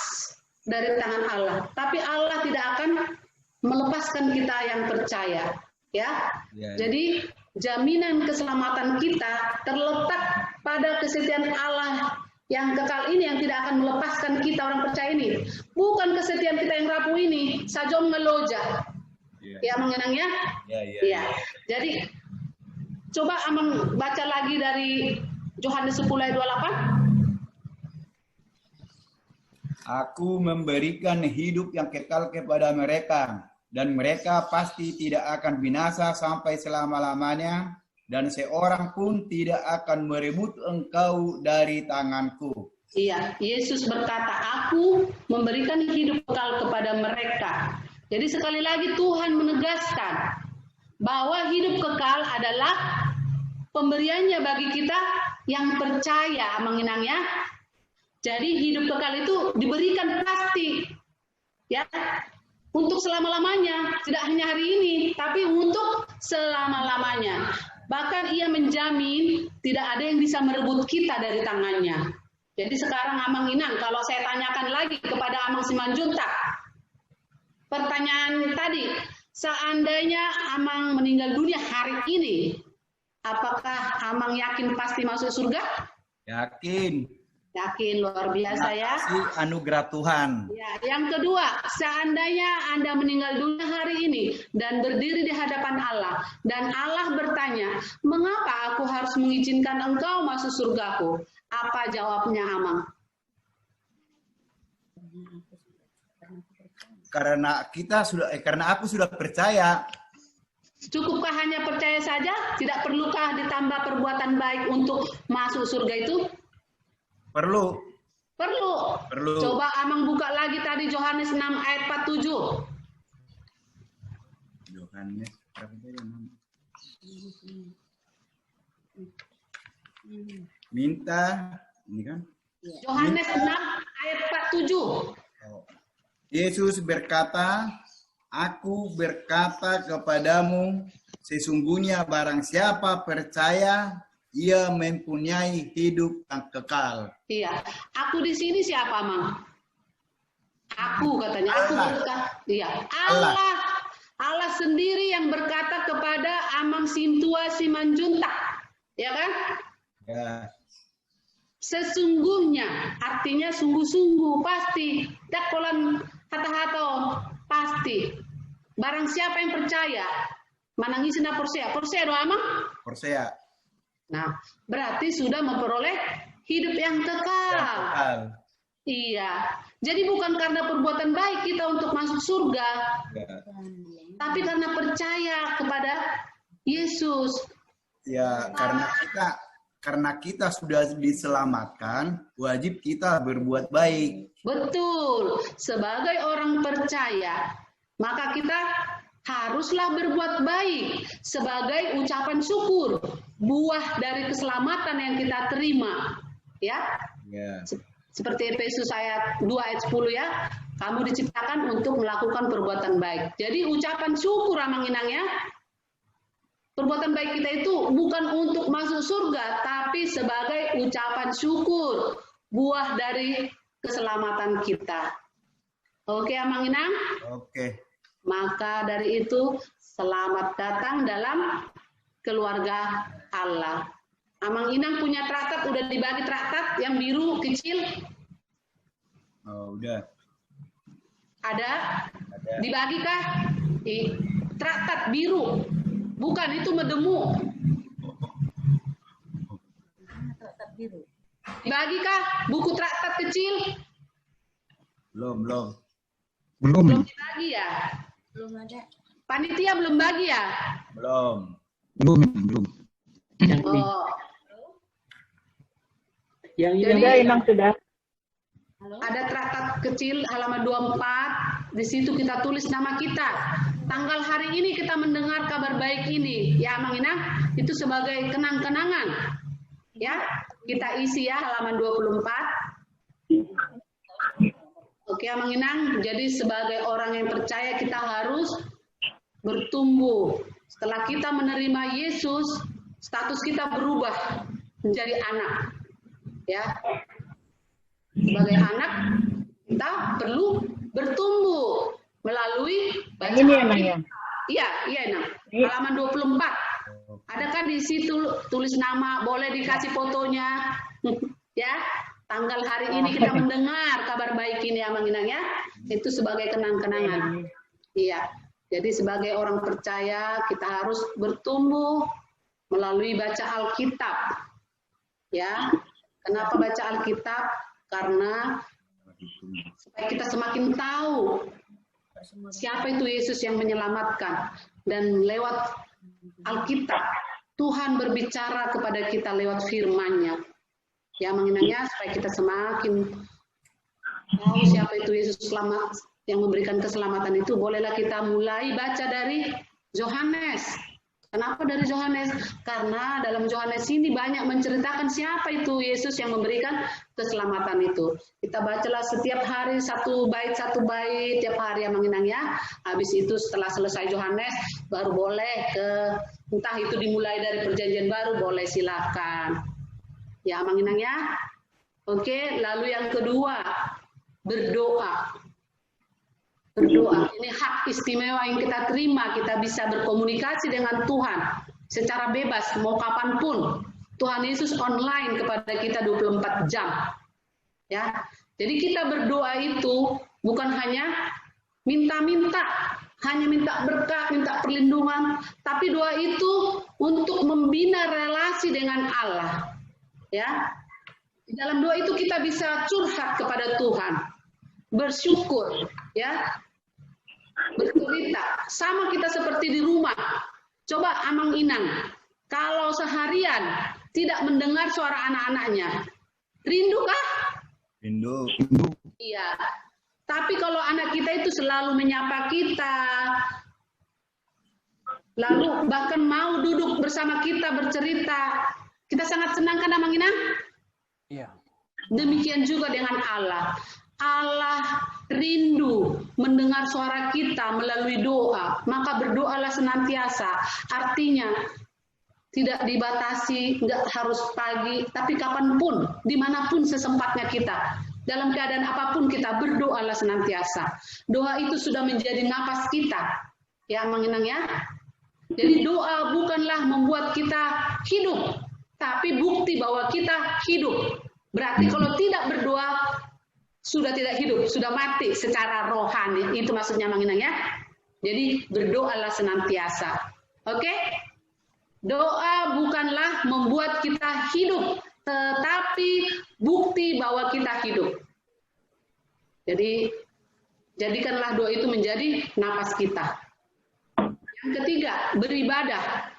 dari tangan Allah. Tapi Allah tidak akan melepaskan kita yang percaya, ya. Jadi jaminan keselamatan kita terletak pada kesetiaan Allah yang kekal ini yang tidak akan melepaskan kita orang percaya ini. Bukan kesetiaan kita yang rapuh ini, sajom ngeloja. Ya, Amang Inang ya? Ya. Jadi coba Amang baca lagi dari Yohanes 10 ayat 28. Aku memberikan hidup yang kekal kepada mereka, dan mereka pasti tidak akan binasa sampai selama-lamanya, dan seorang pun tidak akan merebut engkau dari tanganku. Iya, Yesus berkata, aku memberikan hidup kekal kepada mereka. Jadi sekali lagi Tuhan menegaskan bahwa hidup kekal adalah pemberiannya bagi kita yang percaya, Amang Inang ya. Jadi hidup kekal itu diberikan pasti, ya, untuk selama-lamanya. Tidak hanya hari ini, tapi untuk selama-lamanya. Bahkan ia menjamin tidak ada yang bisa merebut kita dari tangannya. Jadi sekarang Amang Inang, kalau saya tanyakan lagi kepada Amang Simanjuntak, pertanyaan tadi, seandainya Amang meninggal dunia hari ini, apakah Amang yakin pasti masuk surga? Yakin. Yakin, luar biasa ya. Kasih anugerah Tuhan. Ya, yang kedua, seandainya Anda meninggal dunia hari ini dan berdiri di hadapan Allah, dan Allah bertanya, mengapa aku harus mengizinkan engkau masuk surgaku? Apa jawabnya, Amang? Karena aku sudah percaya. Cukupkah hanya percaya saja? Tidak perlukah ditambah perbuatan baik untuk masuk surga itu? Perlu. Coba Amang buka lagi tadi Yohanes 6 ayat 47. Yohanes minta ini kan? Yohanes 6 ayat 47. Yesus berkata, aku berkata kepadamu, sesungguhnya barang siapa percaya, ia mempunyai hidup yang kekal. Iya, aku di sini siapa, Mang? Aku katanya, aku berkata, iya, Allah sendiri yang berkata kepada Amang Sintua Simanjuntak, ya kan? Ya. Sesungguhnya, artinya sungguh-sungguh, pasti, dakolan hata-hata, pasti. Barang siapa yang percaya, manangisina Persea doa Amang? Persea. Nah, berarti sudah memperoleh hidup yang kekal. Iya. Jadi bukan karena perbuatan baik kita untuk masuk surga, tapi karena percaya kepada Yesus. Ya, karena kita sudah diselamatkan, wajib kita berbuat baik. Betul. Sebagai orang percaya, maka kita haruslah berbuat baik sebagai ucapan syukur, buah dari keselamatan yang kita terima. Ya. Seperti Efesus ayat 2 ayat 10 ya. Kamu diciptakan untuk melakukan perbuatan baik. Jadi ucapan syukur Amang Inang ya. Perbuatan baik kita itu bukan untuk masuk surga, tapi sebagai ucapan syukur, buah dari keselamatan kita. Oke Amang Inang? Oke. Maka dari itu, selamat datang dalam keluarga Allah. Amang Inang punya traktat, udah dibagi traktat yang biru kecil? Oh, udah. Ada? Dibagikah? Traktat biru. Bukan, itu medemu. Dibagikah buku traktat kecil? Belum. Belum dibagi ya? Belum ada. Panitia belum bagi ya? Belum. Oh. Yang ini emang sudah. Ada traktat kecil halaman 24, di situ kita tulis nama kita. Tanggal hari ini kita mendengar kabar baik ini, ya Amang Inang, itu sebagai kenang-kenangan. Ya, kita isi ya halaman 24. Oke Amang Inang, jadi sebagai orang yang percaya kita harus bertumbuh. Setelah kita menerima Yesus, status kita berubah menjadi anak. Ya. Sebagai anak, kita perlu bertumbuh melalui bacaan. Ini emang ya? Iya, Nang. Halaman 24. Ada kan di situ tulis nama, boleh dikasih fotonya. Ya, tanggal hari ini kita mendengar kabar baik ini Amang Inang ya. Itu sebagai kenang-kenangan. Iya. Jadi sebagai orang percaya kita harus bertumbuh melalui baca Alkitab. Ya. Kenapa baca Alkitab? Karena supaya kita semakin tahu siapa itu Yesus yang menyelamatkan. Dan lewat Alkitab, Tuhan berbicara kepada kita lewat firman-Nya. Ya, mengingatnya supaya kita semakin tahu siapa itu Yesus selamat yang memberikan keselamatan itu. Bolehlah kita mulai baca dari Yohanes. Kenapa dari Yohanes? Karena dalam Yohanes ini banyak menceritakan siapa itu Yesus yang memberikan keselamatan itu. Kita bacalah setiap hari satu bait tiap hari yang menginang ya. Habis itu setelah selesai Yohanes baru boleh entah itu dimulai dari perjanjian baru, boleh silakan. Ya menginang ya. Oke, lalu yang kedua, berdoa. Berdoa, ini hak istimewa yang kita terima, kita bisa berkomunikasi dengan Tuhan secara bebas, mau kapanpun. Tuhan Yesus online kepada kita 24 jam. Ya, jadi kita berdoa itu bukan hanya minta-minta, hanya minta berkat, minta perlindungan, tapi doa itu untuk membina relasi dengan Allah. Ya, di dalam doa itu kita bisa curhat kepada Tuhan, bersyukur, ya, bercerita. Sama kita seperti di rumah. Coba Amang Inang, kalau seharian tidak mendengar suara anak-anaknya, rindu kah? Rindu. Iya. Tapi kalau anak kita itu selalu menyapa kita, lalu bahkan mau duduk bersama kita bercerita, kita sangat senang kan, Amang Inang? Iya. Demikian juga dengan Allah. Allah rindu mendengar suara kita melalui doa, maka berdoalah senantiasa. Artinya tidak dibatasi, nggak harus pagi, tapi kapanpun, dimanapun sesempatnya kita. Dalam keadaan apapun kita berdoalah senantiasa. Doa itu sudah menjadi napas kita. Ya, Mang Inang ya. Jadi doa bukanlah membuat kita hidup, tapi bukti bahwa kita hidup. Berarti kalau tidak berdoa, sudah tidak hidup, sudah mati secara rohani. Itu maksudnya Mang Inang ya. Jadi berdoalah senantiasa. Oke? Doa bukanlah membuat kita hidup, tetapi bukti bahwa kita hidup. Jadi, jadikanlah doa itu menjadi napas kita. Yang ketiga, beribadah.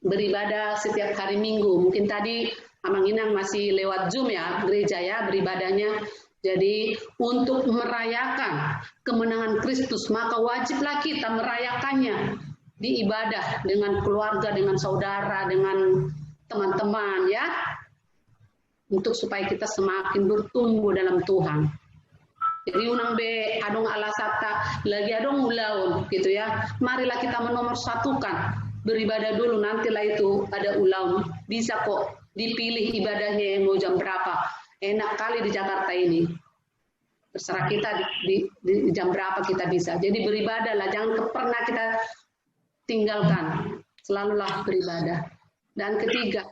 Beribadah setiap hari Minggu. Mungkin tadi Amang Inang masih lewat Zoom ya, gereja ya, beribadahnya. Jadi, untuk merayakan kemenangan Kristus, maka wajiblah kita merayakannya di ibadah dengan keluarga, dengan saudara, dengan teman-teman ya, untuk supaya kita semakin bertumbuh dalam Tuhan. Jadi unang be adong alasata lagi adong ulaun gitu ya. Marilah kita menomorsatukan beribadah dulu, nantilah itu ada ulaun. Bisa kok dipilih ibadahnya yang mau jam berapa. Enak kali di Jakarta ini. Terserah kita di jam berapa kita bisa. Jadi beribadahlah, jangan pernah kita tinggalkan, selalulah beribadah. Dan ketiga,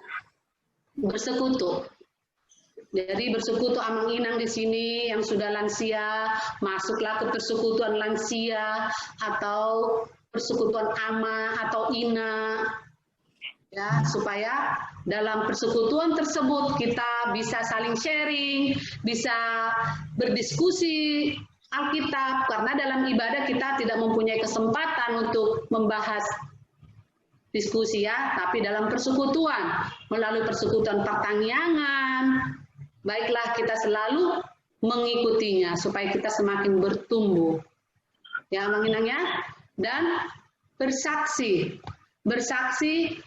bersekutu. Jadi bersekutu Amang Inang di sini yang sudah lansia, masuklah ke persekutuan lansia atau persekutuan ama atau ina, ya, supaya dalam persekutuan tersebut kita bisa saling sharing, bisa berdiskusi Alkitab, karena dalam ibadah kita tidak mempunyai kesempatan untuk membahas diskusi ya, tapi dalam persekutuan, melalui persekutuan pertangyangan, baiklah kita selalu mengikutinya supaya kita semakin bertumbuh. Ya, Mang Inang ya. Dan bersaksi. Bersaksi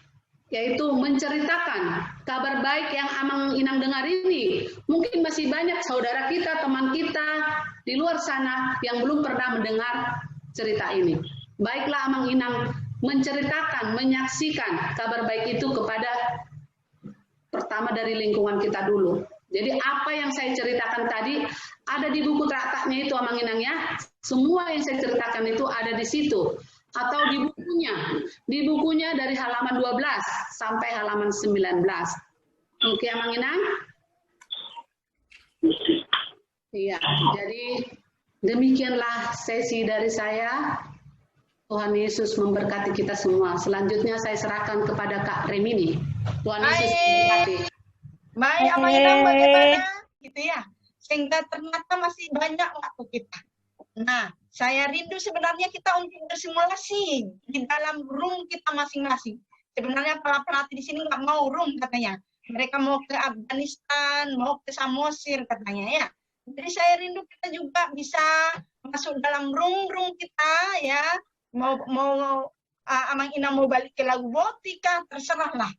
yaitu menceritakan kabar baik yang Amang Inang dengar ini. Mungkin masih banyak saudara kita, teman kita di luar sana yang belum pernah mendengar cerita ini. Baiklah Amang Inang menceritakan, menyaksikan kabar baik itu kepada pertama dari lingkungan kita dulu. Jadi apa yang saya ceritakan tadi ada di buku traktatnya itu Amang Inang ya. Semua yang saya ceritakan itu ada di situ. Atau di bukunya. Di bukunya dari halaman 12 sampai halaman 19. Oke Amang Inang? Iya, jadi demikianlah sesi dari saya. Tuhan Yesus memberkati kita semua. Selanjutnya saya serahkan kepada Kak Remini. Tuhan Yesus memberkati. Baik, Amang Inang bagaimana? Gitu ya. Sehingga ternyata masih banyak waktu kita. Nah, saya rindu sebenarnya kita untuk bersimulasi di dalam room kita masing-masing. Sebenarnya para pelatih di sini nggak mau room katanya. Mereka mau ke Afghanistan, mau ke Samosir katanya ya. Jadi saya rindu kita juga bisa masuk dalam room kita ya. Mau Amang Inang mau balik ke Lagu Botika, terserahlah.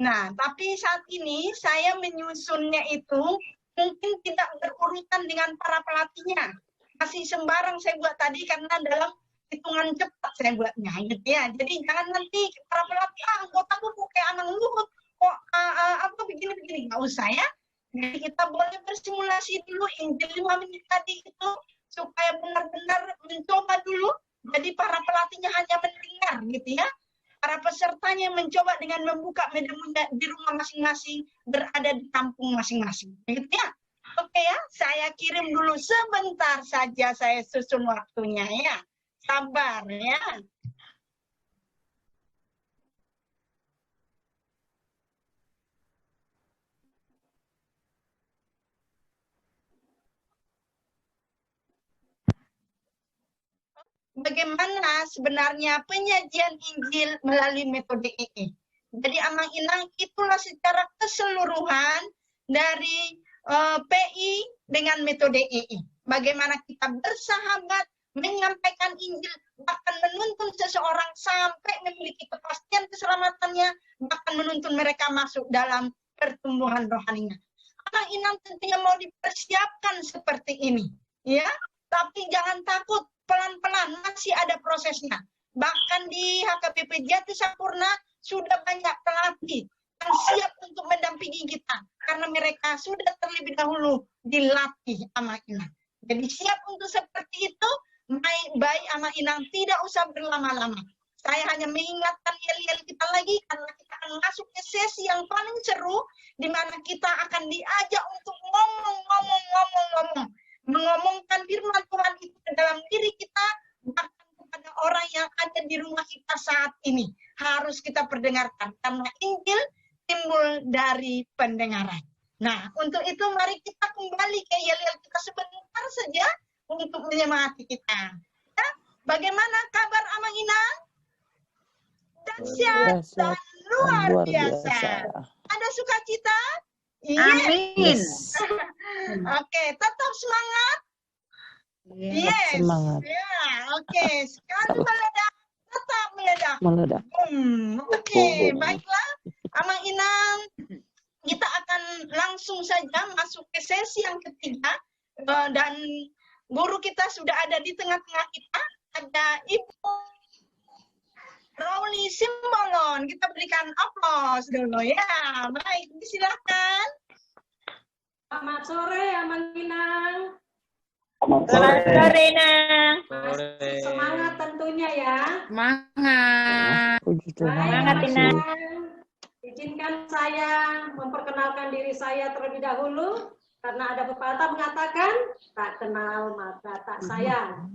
Nah, tapi saat ini saya menyusunnya itu mungkin tidak berurutan dengan para pelatihnya. Masih sembarang saya buat tadi karena dalam hitungan cepat saya buatnya gitu ya. Jadi jangan nanti para pelatih anggotaku kok kayak Anang Luhut kok apa begini-begini, nggak usah ya. Jadi kita boleh bersimulasi dulu Injil 5 menit tadi itu supaya benar-benar mencoba dulu. Jadi para pelatihnya hanya mendengar gitu ya. Para pesertanya mencoba dengan membuka media di rumah masing-masing, berada di kampung masing-masing. Gitu ya. Oke ya, saya kirim dulu sebentar saja, saya susun waktunya ya. Sabar ya. Bagaimana sebenarnya penyajian Injil melalui metode EE. Jadi Amang Inang itulah secara keseluruhan dari PI dengan metode EE. Bagaimana kita bersahabat, menyampaikan Injil, bahkan menuntun seseorang sampai memiliki kepastian keselamatannya, bahkan menuntun mereka masuk dalam pertumbuhan rohaninya. Amang Inang tentunya mau dipersiapkan seperti ini, ya. Tapi jangan takut, pelan-pelan masih ada prosesnya. Bahkan di HKBP Jati Sampurna sudah banyak pelatih yang siap untuk mendampingi kita karena mereka sudah terlebih dahulu dilatih Amang Inang. Jadi siap untuk seperti itu, baik Amang Inang tidak usah berlama-lama. Saya hanya mengingatkan yel-yel kita lagi karena kita akan masuk ke sesi yang paling seru di mana kita akan diajak untuk ngomong, mengomongkan firman Tuhan itu ke dalam diri kita, bahkan kepada orang yang ada di rumah kita saat ini. Harus kita perdengarkan, karena Injil timbul dari pendengaran. Nah, untuk itu mari kita kembali ke yel-yel kita sebentar saja untuk menyemangati kita. Ya, bagaimana kabar Amang Inang? Dahsyat dan luar biasa. Ada sukacita? Amin. Oke, tetap semangat. Yes. Semangat. Ya, oke. Sekali meledak, tetap meledak. Meledak. Oke, baiklah. Amang Inang, kita akan langsung saja masuk ke sesi yang ketiga. Dan guru kita sudah ada di tengah-tengah kita. Ada Ibu Rauli Simbolon. Kita berikan aplaus dulu ya. Baik, silakan. Selamat sore, Amang Inang. Selamat sore, Nang. Semangat tentunya ya. Semangat. Semangat, Inang. Izinkan saya memperkenalkan diri saya terlebih dahulu. Karena ada pepatah mengatakan, tak kenal maka tak sayang.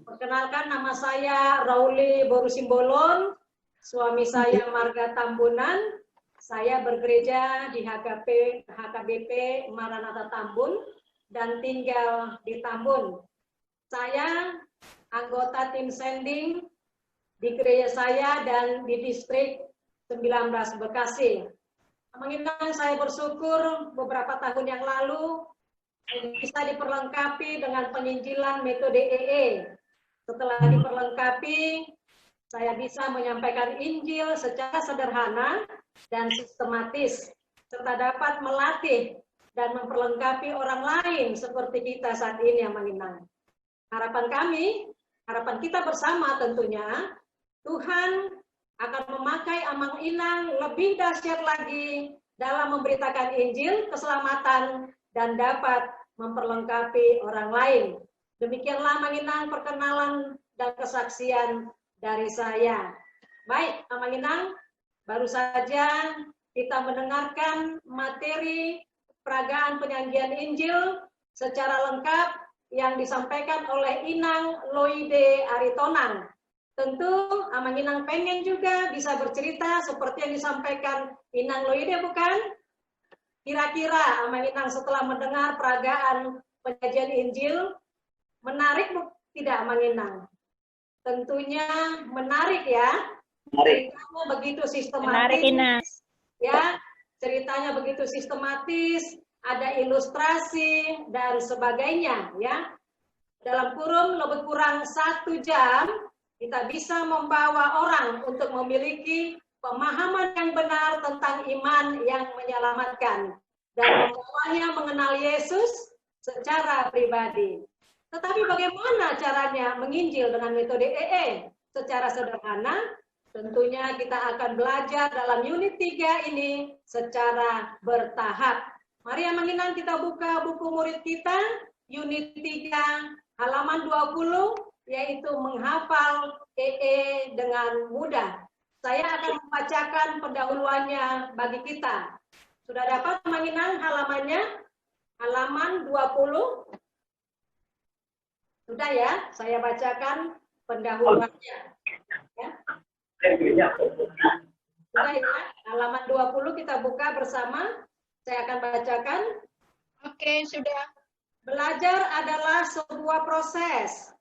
Perkenalkan, nama saya Rauli Borusimbolon, suami saya Marga Tambunan. Saya bergereja di HKBP Maranatha Tambun dan tinggal di Tambun. Saya anggota tim sending di gereja saya dan di distrik 19 Bekasi. Amang Inang, saya bersyukur beberapa tahun yang lalu bisa diperlengkapi dengan penginjilan metode EE. Setelah diperlengkapi, saya bisa menyampaikan Injil secara sederhana dan sistematis, serta dapat melatih dan memperlengkapi orang lain seperti kita saat ini, Amang Inang. Harapan kami, harapan kita bersama tentunya, Tuhan akan memakai Amang Inang lebih dahsyat lagi dalam memberitakan Injil, keselamatan, dan dapat memperlengkapi orang lain. Demikianlah Amang Inang perkenalan dan kesaksian dari saya. Baik, Amang Inang, baru saja kita mendengarkan materi peragaan penyajian Injil secara lengkap yang disampaikan oleh Inang Loide Aritonang. Tentu Amang Inang pengen juga bisa bercerita seperti yang disampaikan Inang Loide, bukan? Kira-kira Amang Inang setelah mendengar peragaan penyajian Injil, menarik tidak Amang Inang? Tentunya menarik ya. Ceritanya begitu sistematis. Menarik, Inang. Ya, ceritanya begitu sistematis, ada ilustrasi dan sebagainya ya. Dalam kurun lebih kurang 1 jam kita bisa membawa orang untuk memiliki pemahaman yang benar tentang iman yang menyelamatkan dan membawanya mengenal Yesus secara pribadi. Tetapi bagaimana caranya menginjil dengan metode EE? Secara sederhana, tentunya kita akan belajar dalam unit 3 ini secara bertahap. Mari Amang Inang kita buka buku murid kita, unit 3, halaman 20, yaitu menghafal EE dengan mudah. Saya akan membacakan pendahuluannya bagi kita. Sudah dapat Amang Inang halamannya? halaman 20. Sudah ya, saya bacakan pendahuluannya. Ya. Sudah ya, halaman 20 kita buka bersama. Saya akan bacakan. Oke, sudah. Belajar adalah sebuah proses.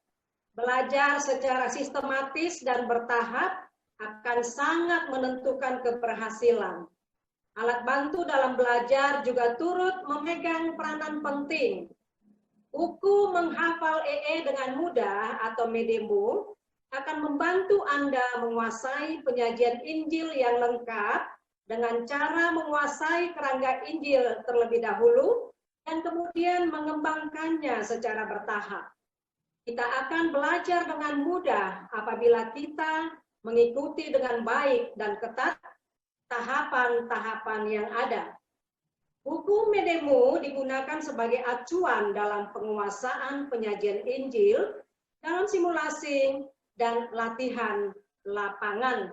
Belajar secara sistematis dan bertahap akan sangat menentukan keberhasilan. Alat bantu dalam belajar juga turut memegang peranan penting. Buku menghafal EE dengan mudah atau Medemo akan membantu Anda menguasai penyajian Injil yang lengkap dengan cara menguasai kerangka Injil terlebih dahulu dan kemudian mengembangkannya secara bertahap. Kita akan belajar dengan mudah apabila kita mengikuti dengan baik dan ketat tahapan-tahapan yang ada. Buku Medemo digunakan sebagai acuan dalam penguasaan penyajian Injil, dalam simulasi dan latihan lapangan.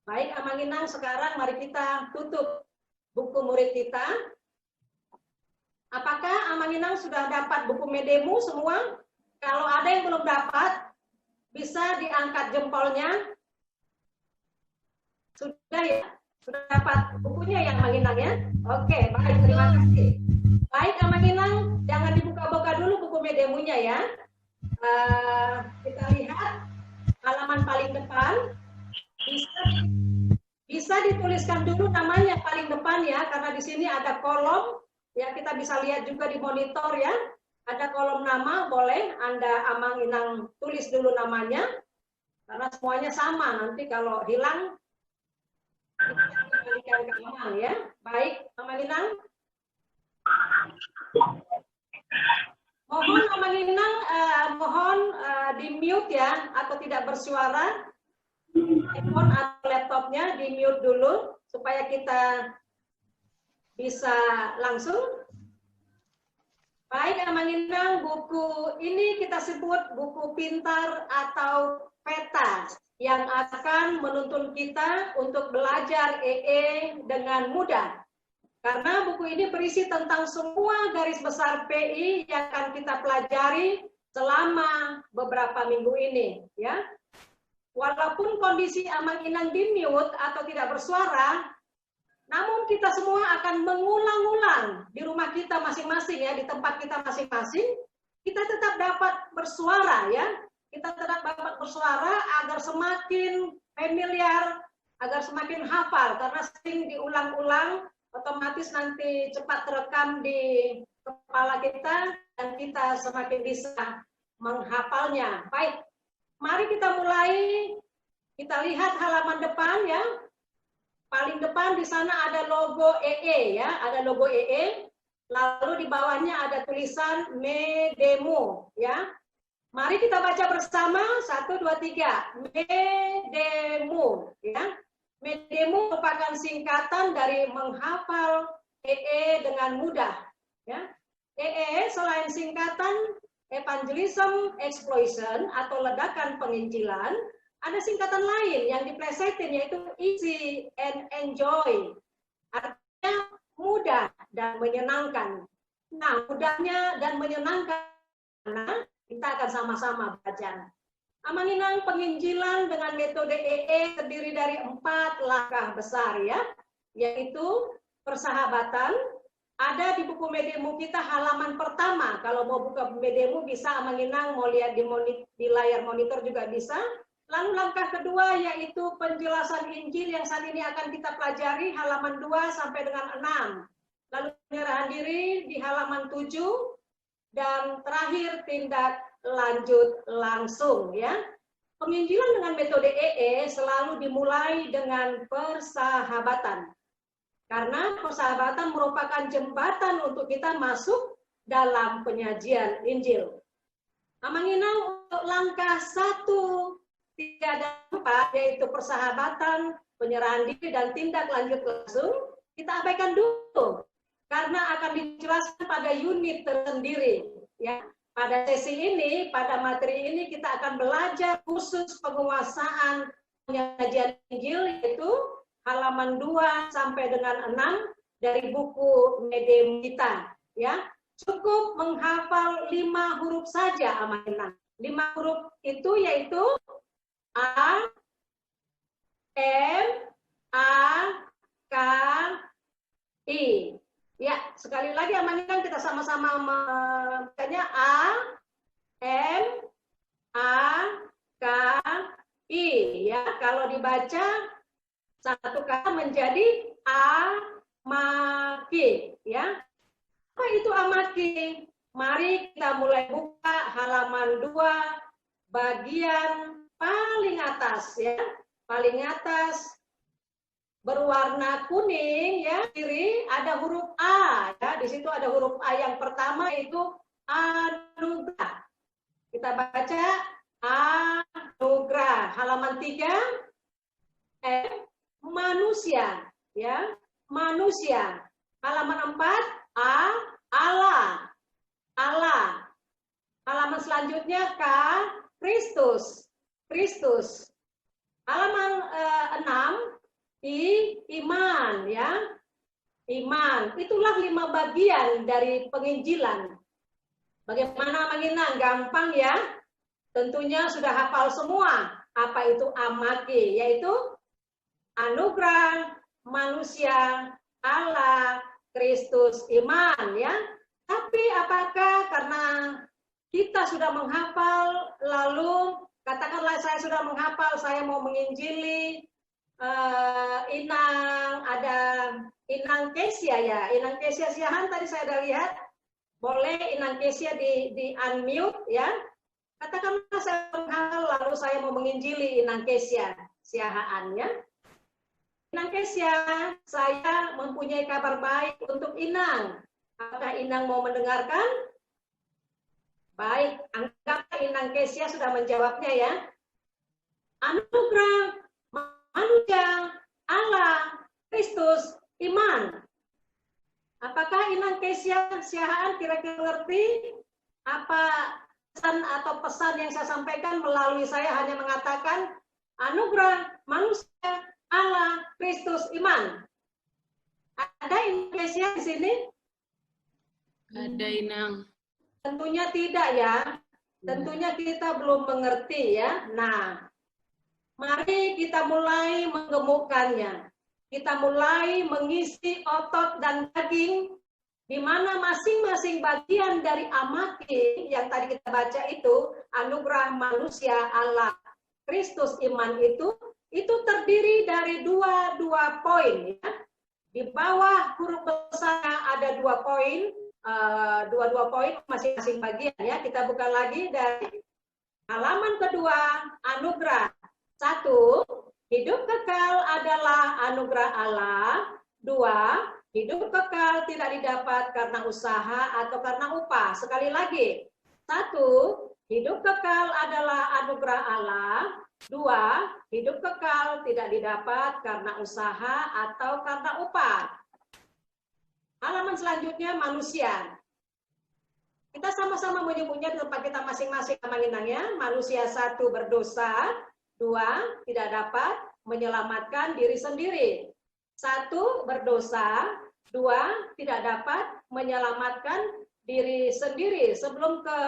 Baik, Amanginang, sekarang mari kita tutup buku murid kita. Apakah Amanginang sudah dapat buku Medemo semua? Kalau ada yang belum dapat, bisa diangkat jempolnya. Sudah ya? Sudah dapat bukunya yang Amanginang ya? Oke, baik, terima kasih. Baik, Amanginang, jangan dibuka-buka dulu buku Medemunya ya. Kita lihat halaman paling depan. Bisa dituliskan dulu namanya paling depan ya, karena di sini ada kolom. Ya, kita bisa lihat juga di monitor ya. Ada kolom nama, boleh Anda Amanginang tulis dulu namanya. Karena semuanya sama, nanti kalau hilang kembalikan ke Amang ya. Baik, Amanginang. Mohon Amanginang, mohon di mute ya, atau tidak bersuara. Handphone atau laptopnya di mute dulu supaya kita bisa langsung. Baik, Amanginang, buku ini kita sebut buku pintar atau peta yang akan menuntun kita untuk belajar EE dengan mudah. Karena buku ini berisi tentang semua garis besar PI yang akan kita pelajari selama beberapa minggu ini. Ya. Walaupun kondisi Amanginang di mute atau tidak bersuara, namun kita semua akan mengulang-ulang di rumah kita masing-masing ya, di tempat kita masing-masing, kita tetap dapat bersuara ya. Kita tetap dapat bersuara agar semakin familiar, agar semakin hafal, karena sering diulang-ulang, otomatis nanti cepat terekam di kepala kita, dan kita semakin bisa menghafalnya. Baik, mari kita mulai, kita lihat halaman depan ya. Paling depan di sana ada logo EE ya, ada logo EE, lalu di bawahnya ada tulisan Medemo ya. Mari kita baca bersama, 1, 2, 3. Medemo ya. Medemo merupakan singkatan dari menghafal EE dengan mudah ya. EE selain singkatan Evangelism Explosion atau ledakan penginjilan, ada singkatan lain yang diplesetin yaitu easy and enjoy. Artinya mudah dan menyenangkan. Nah, mudahnya dan menyenangkan karena kita akan sama-sama belajar. Amanginang penginjilan dengan metode EE terdiri dari 4 langkah besar ya, yaitu persahabatan. Ada di buku Medemo kita halaman pertama. Kalau mau buka Medemo bisa Amanginang, mau lihat di layar monitor juga bisa. Lalu langkah kedua yaitu penjelasan Injil yang saat ini akan kita pelajari halaman 2 sampai dengan 6. Lalu penyerahan diri di halaman 7 dan terakhir tindak lanjut langsung ya. Penginjilan dengan metode EE selalu dimulai dengan persahabatan. Karena persahabatan merupakan jembatan untuk kita masuk dalam penyajian Injil. Amanginang untuk langkah 1, 3 dan 4 yaitu persahabatan, penyerahan diri dan tindak lanjut langsung, kita abaikan dulu karena akan dijelaskan pada unit tersendiri ya. Pada sesi ini, pada materi ini kita akan belajar khusus penguasaan penyajian Injil yaitu halaman 2 sampai dengan 6 dari buku Medemo kita ya. Cukup menghafal 5 huruf saja Amanina. 5 huruf itu yaitu A, M, A, K, I. Ya, sekali lagi Amanina kita sama-sama membacanya A, M, A, K, I. Ya, kalau dibaca satu kata menjadi amaki. Ya, apa itu amaki? Mari kita mulai buka halaman 2 bagian paling atas ya. Paling atas berwarna kuning ya, kiri ada huruf A ya. Di situ ada huruf A yang pertama itu anugerah. Kita baca anugerah. Halaman 3 manusia ya, manusia. Halaman 4 Allah. Allah. Halaman selanjutnya K Kristus. Kristus. Halaman 6 iman ya. Iman. Itulah 5 bagian dari penginjilan. Bagaimana menginang? Gampang ya. Tentunya sudah hafal semua. Apa itu amaki? Yaitu anugerah, manusia, Allah, Kristus, iman ya. Tapi apakah karena kita sudah menghafal lalu katakanlah saya sudah menghafal, saya mau menginjili Inang, ada Inang Kesia ya. Inang Kesia Siahan tadi saya sudah lihat. Boleh Inang Kesia di unmute ya. Katakanlah saya menghafal lalu saya mau menginjili Inang Kesia Siahaan ya. Inang Kesia, saya mempunyai kabar baik untuk Inang. Apakah Inang mau mendengarkan? Baik, anggap Inang Kesia sudah menjawabnya ya. Anugerah, manusia, Allah, Kristus, iman. Apakah Inang Kesia Siahaan kira-kira ngerti apa pesan atau pesan yang saya sampaikan melalui saya hanya mengatakan anugerah, manusia, Allah, Kristus, iman. Ada Inang Kesia di sini? Ada Inang. Tentunya tidak ya. Tentunya kita belum mengerti ya. Nah, mari kita mulai menggemukkannya. Kita mulai mengisi otot dan daging di mana masing-masing bagian dari amaki yang tadi kita baca itu anugerah, manusia, Allah, Kristus, iman itu terdiri dari dua poin ya. Di bawah huruf besar ada 2 poin, dua poin masing-masing bagian ya. Kita buka lagi dari halaman kedua, anugerah. 1, hidup kekal adalah anugerah Allah. 2, hidup kekal tidak didapat karena usaha atau karena upah. Sekali lagi. 1, hidup kekal adalah anugerah Allah. 2, hidup kekal tidak didapat karena usaha atau karena upah. Halaman selanjutnya manusia. Kita sama-sama menyebutnya di tempat kita masing-masing ya. Manusia 1 berdosa, 2 tidak dapat menyelamatkan diri sendiri. 1 berdosa, 2 tidak dapat menyelamatkan diri sendiri. Sebelum ke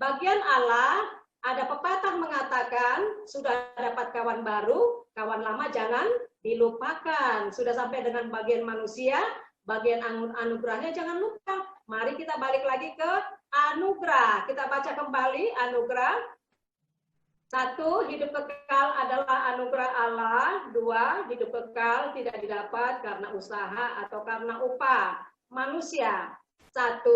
bagian Allah, ada pepatah mengatakan, sudah dapat kawan baru, kawan lama jangan dilupakan. Sudah sampai dengan bagian manusia, bagian anugerahnya jangan lupa. Mari kita balik lagi ke anugerah. Kita baca kembali anugerah. 1, hidup kekal adalah anugerah Allah. 2, hidup kekal tidak didapat karena usaha atau karena upah. Manusia. 1,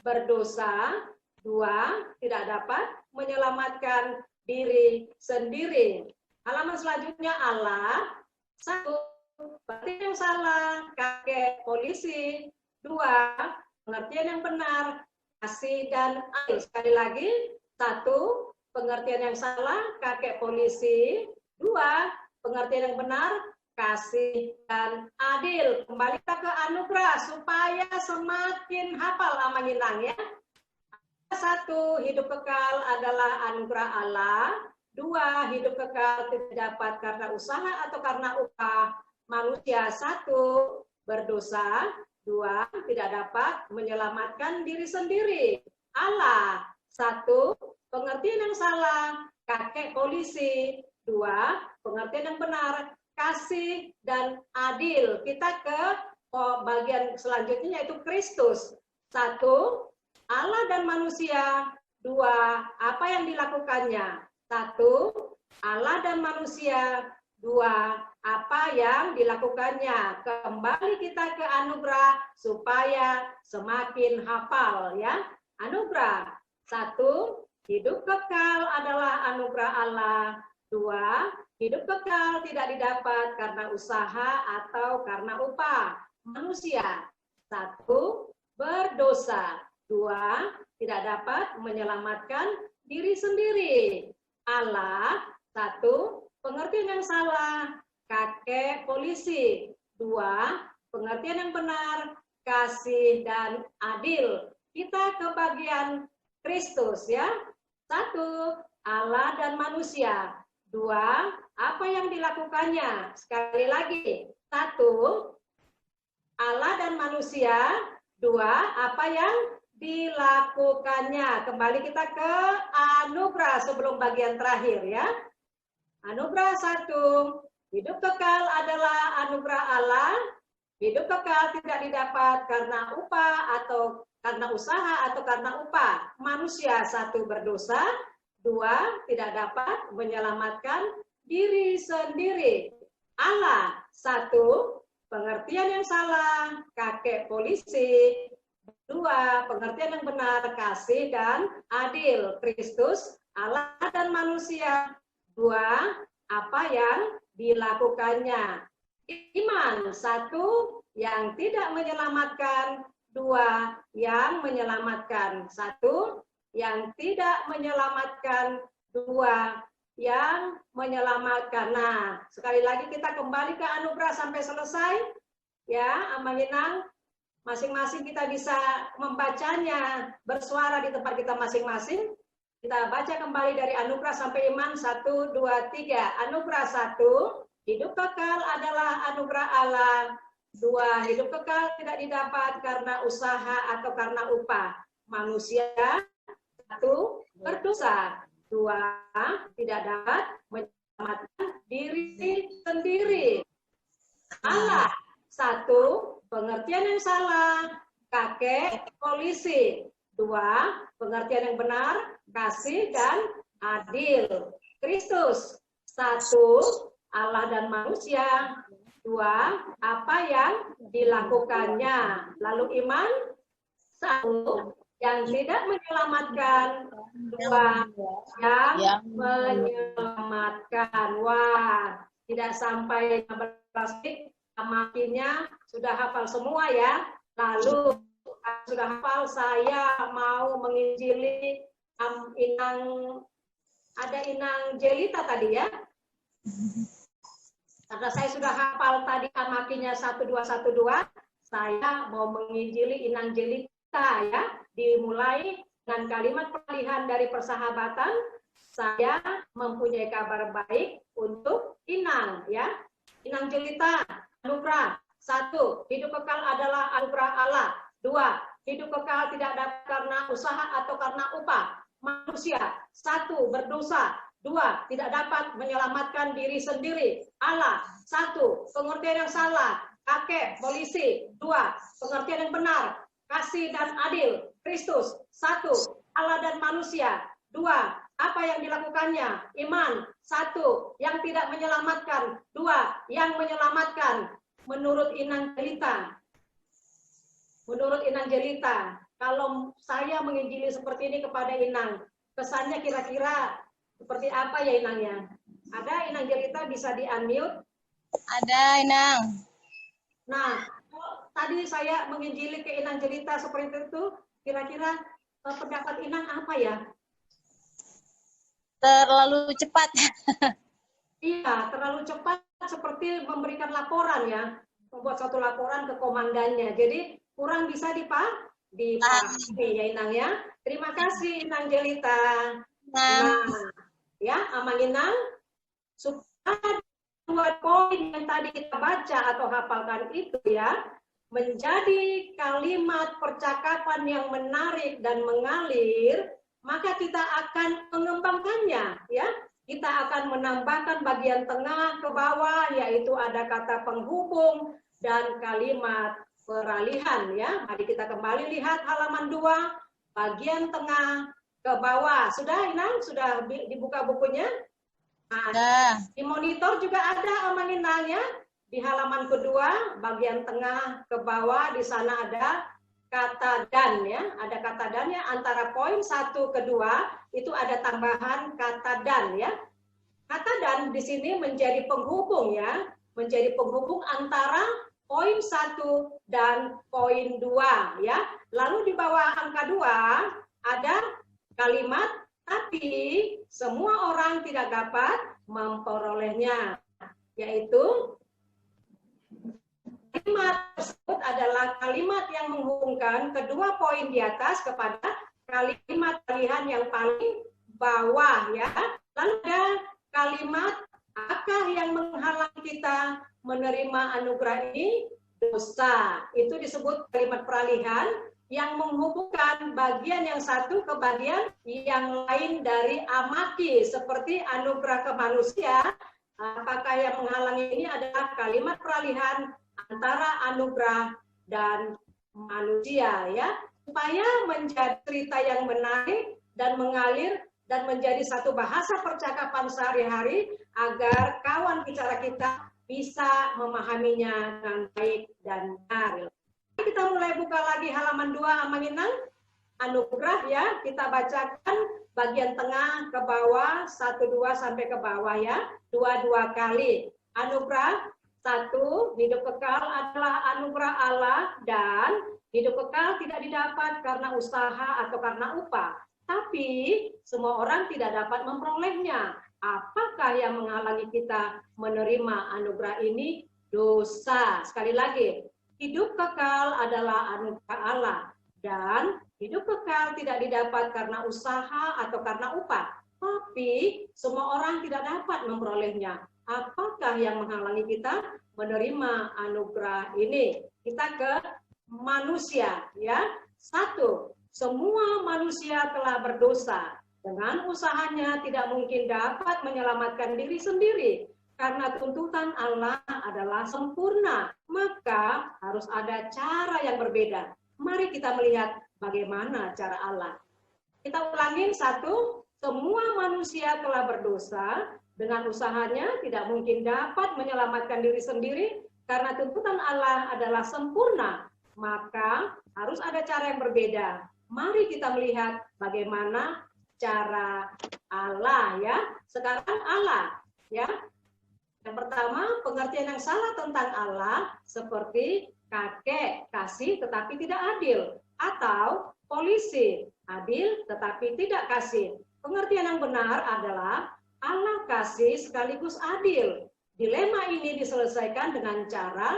berdosa. 2, tidak dapat menyelamatkan diri sendiri. Halaman selanjutnya Allah. 1, berarti yang salah, kakek polisi. 2, pengertian yang benar, kasih dan adil. Sekali lagi, 1, pengertian yang salah, kakek polisi. 2, pengertian yang benar, kasih dan adil. Kembali ke anugerah supaya semakin hafal amanginang ya. 1, hidup kekal adalah anugerah Allah. 2, hidup kekal tidak dapat karena usaha atau karena upah. Manusia 1, berdosa. 2, tidak dapat menyelamatkan diri sendiri. Allah. 1, pengertian yang salah, kakek polisi. 2, pengertian yang benar, kasih dan adil. Kita ke bagian selanjutnya yaitu Kristus. 1, Allah dan manusia. 2, apa yang dilakukannya? 1, Allah dan manusia. 2, apa yang dilakukannya? Kembali kita ke anugerah supaya semakin hafal ya. Anugerah. 1, hidup kekal adalah anugerah Allah. 2, hidup kekal tidak didapat karena usaha atau karena upah manusia. 1, berdosa. 2, tidak dapat menyelamatkan diri sendiri. Allah. 1, pengertian yang salah, kakek polisi. 2, pengertian yang benar, kasih dan adil. Kita ke bagian Kristus ya. 1, Allah dan manusia. 2, apa yang dilakukannya? Sekali lagi. 1, Allah dan manusia. 2, apa yang dilakukannya? Kembali kita ke anugerah sebelum bagian terakhir ya. Anugerah 1, hidup kekal adalah anugerah Allah. Hidup kekal tidak didapat karena upah atau karena usaha atau karena upah manusia. 1, berdosa. 2, tidak dapat menyelamatkan diri sendiri. Allah. 1, pengertian yang salah, kakek polisi. 2, pengertian yang benar, kasih dan adil. Kristus, Allah dan manusia. 2, apa yang dilakukannya? Iman. 1, yang tidak menyelamatkan. 2, yang menyelamatkan. 1, yang tidak menyelamatkan. 2, yang menyelamatkan. Nah, sekali lagi kita kembali ke anugerah sampai selesai. Ya, Amanginang. Masing-masing kita bisa membacanya bersuara di tempat kita masing-masing. Kita baca kembali dari anugerah sampai iman 1, 2, 3. Anugerah 1, hidup kekal adalah anugerah Allah. 2, hidup kekal tidak didapat karena usaha atau karena upah manusia. 1, berdosa. 2, tidak dapat menyelamatkan diri sendiri. Allah. 1, pengertian yang salah, kakek polisi. 2, pengertian yang benar, kasih dan adil. Kristus. 1, Allah dan manusia. 2, apa yang dilakukannya. Lalu iman. 1, yang tidak menyelamatkan. 2, yang menyelamatkan. Wah, tidak sampai 15 menit. Makinnya sudah hafal semua ya. Lalu sudah hafal, saya mau menginjili Inang, ada Inang Jelita tadi ya. Karena saya sudah hafal tadi amakinya 1212, saya mau menginjili Inang Jelita ya. Dimulai dengan kalimat peralihan dari persahabatan. Saya mempunyai kabar baik untuk Inang ya. Inang Jelita. Anugerah. 1, hidup kekal adalah anugerah Allah. 2, hidup kekal tidak dapat karena usaha atau karena upah manusia. 1, berdosa. 2, tidak dapat menyelamatkan diri sendiri. Allah. 1, pengertian yang salah, kakek polisi. 2, pengertian yang benar, kasih dan adil. Kristus. 1, Allah dan manusia. 2, apa yang dilakukannya? Iman. 1, yang tidak menyelamatkan. 2, yang menyelamatkan. Menurut Inang Jelita. Menurut Inang Jelita, kalau saya menginjili seperti ini kepada Inang, kesannya kira-kira seperti apa ya Inangnya? Ada Inang Jelita bisa di-unmute? Ada Inang. Nah, tadi saya menginjili ke Inang Jelita seperti itu, kira-kira pendapat Inang apa ya? Terlalu cepat. Iya, terlalu cepat seperti memberikan laporan ya, membuat satu laporan ke komandannya. Jadi kurang bisa dipahami ya Inang ya. Terima kasih Inang Jelita. Nah, ya Amang Inang, supaya 2 poin yang tadi kita baca atau hafalkan itu ya, menjadi kalimat percakapan yang menarik dan mengalir, maka kita akan mengembangkannya, ya. Kita akan menambahkan bagian tengah ke bawah, yaitu ada kata penghubung dan kalimat peralihan, ya. Mari kita kembali lihat halaman 2, bagian tengah ke bawah. Sudah, Inang? Sudah dibuka bukunya? Nah, di monitor juga ada, Mang Inang, ya. Di halaman kedua, bagian tengah ke bawah, di sana ada kata dan, ya. Ada kata dan, ya. Antara poin 1 ke 2 itu ada tambahan kata dan, ya. Kata dan di sini menjadi penghubung, ya. Menjadi penghubung antara poin 1 dan poin 2, ya. Lalu di bawah angka 2 ada kalimat tapi semua orang tidak dapat memperolehnya, yaitu kalimat tersebut adalah kalimat yang menghubungkan kedua poin di atas kepada kalimat pilihan yang paling bawah, ya. Lalu ada kalimat apakah yang menghalangi kita menerima anugerah ini? Dosa. Itu disebut kalimat peralihan yang menghubungkan bagian yang satu ke bagian yang lain dari amati, seperti anugerah ke manusia. Apakah yang menghalangi ini adalah kalimat peralihan antara anugerah dan manusia, ya, supaya menjadi cerita yang menarik dan mengalir dan menjadi satu bahasa percakapan sehari-hari agar kawan bicara kita bisa memahaminya dengan baik dan benar. Kita mulai buka lagi halaman 2, Mang Inang. Anugerah, ya, kita bacakan bagian tengah ke bawah, 1-2 sampai ke bawah, ya, 2 kali. Anugerah 1, hidup kekal adalah anugerah Allah dan hidup kekal tidak didapat karena usaha atau karena upah. Tapi semua orang tidak dapat memperolehnya. Apakah yang menghalangi kita menerima anugerah ini? Dosa. Sekali lagi, hidup kekal adalah anugerah Allah dan hidup kekal tidak didapat karena usaha atau karena upah. Tapi semua orang tidak dapat memperolehnya. Apakah yang menghalangi kita menerima anugerah ini? Kita ke manusia, ya. 1, semua manusia telah berdosa. Dengan usahanya tidak mungkin dapat menyelamatkan diri sendiri. Karena tuntutan Allah adalah sempurna, maka harus ada cara yang berbeda. Mari kita melihat bagaimana cara Allah. Kita ulangin 1, semua manusia telah berdosa. Dengan usahanya tidak mungkin dapat menyelamatkan diri sendiri karena tuntutan Allah adalah sempurna, maka harus ada cara yang berbeda. Mari kita melihat bagaimana cara Allah, ya. Sekarang Allah, ya. Yang pertama, pengertian yang salah tentang Allah seperti kakek, kasih tetapi tidak adil, atau polisi, adil tetapi tidak kasih. Pengertian yang benar adalah Allah kasih sekaligus adil. Dilema ini diselesaikan dengan cara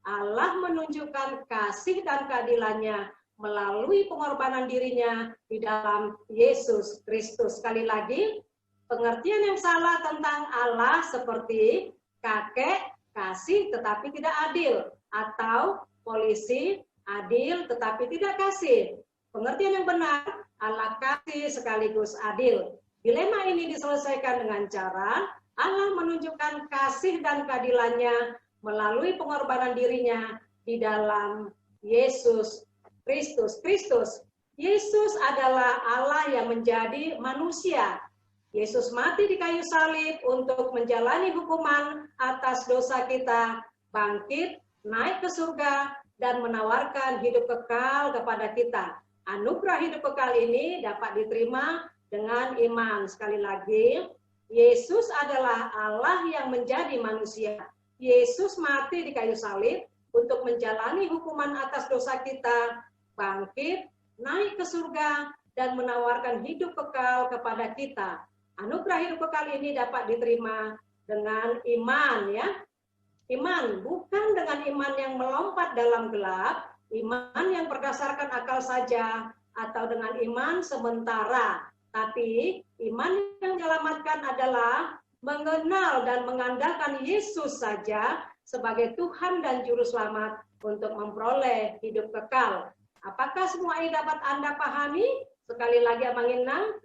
Allah menunjukkan kasih dan keadilannya melalui pengorbanan dirinya di dalam Yesus Kristus. Sekali lagi, pengertian yang salah tentang Allah seperti kakek kasih tetapi tidak adil, atau polisi adil tetapi tidak kasih. Pengertian yang benar, Allah kasih sekaligus adil. Dilema ini diselesaikan dengan cara Allah menunjukkan kasih dan keadilannya melalui pengorbanan dirinya di dalam Yesus Kristus. Yesus adalah Allah yang menjadi manusia. Yesus mati di kayu salib untuk menjalani hukuman atas dosa kita, bangkit, naik ke surga, dan menawarkan hidup kekal kepada kita. Anugerah hidup kekal ini dapat diterima dengan iman. Sekali lagi, Yesus adalah Allah yang menjadi manusia. Yesus mati di kayu salib untuk menjalani hukuman atas dosa kita, bangkit, naik ke surga, dan menawarkan hidup kekal kepada kita. Anugerah hidup kekal ini dapat diterima dengan iman, ya. Iman bukan dengan iman yang melompat dalam gelap, iman yang berdasarkan akal saja, atau dengan iman sementara. Tapi iman yang menyelamatkan adalah mengenal dan mengandalkan Yesus saja sebagai Tuhan dan Juru Selamat untuk memperoleh hidup kekal. Apakah semua ini dapat Anda pahami? Sekali lagi Amang Inang,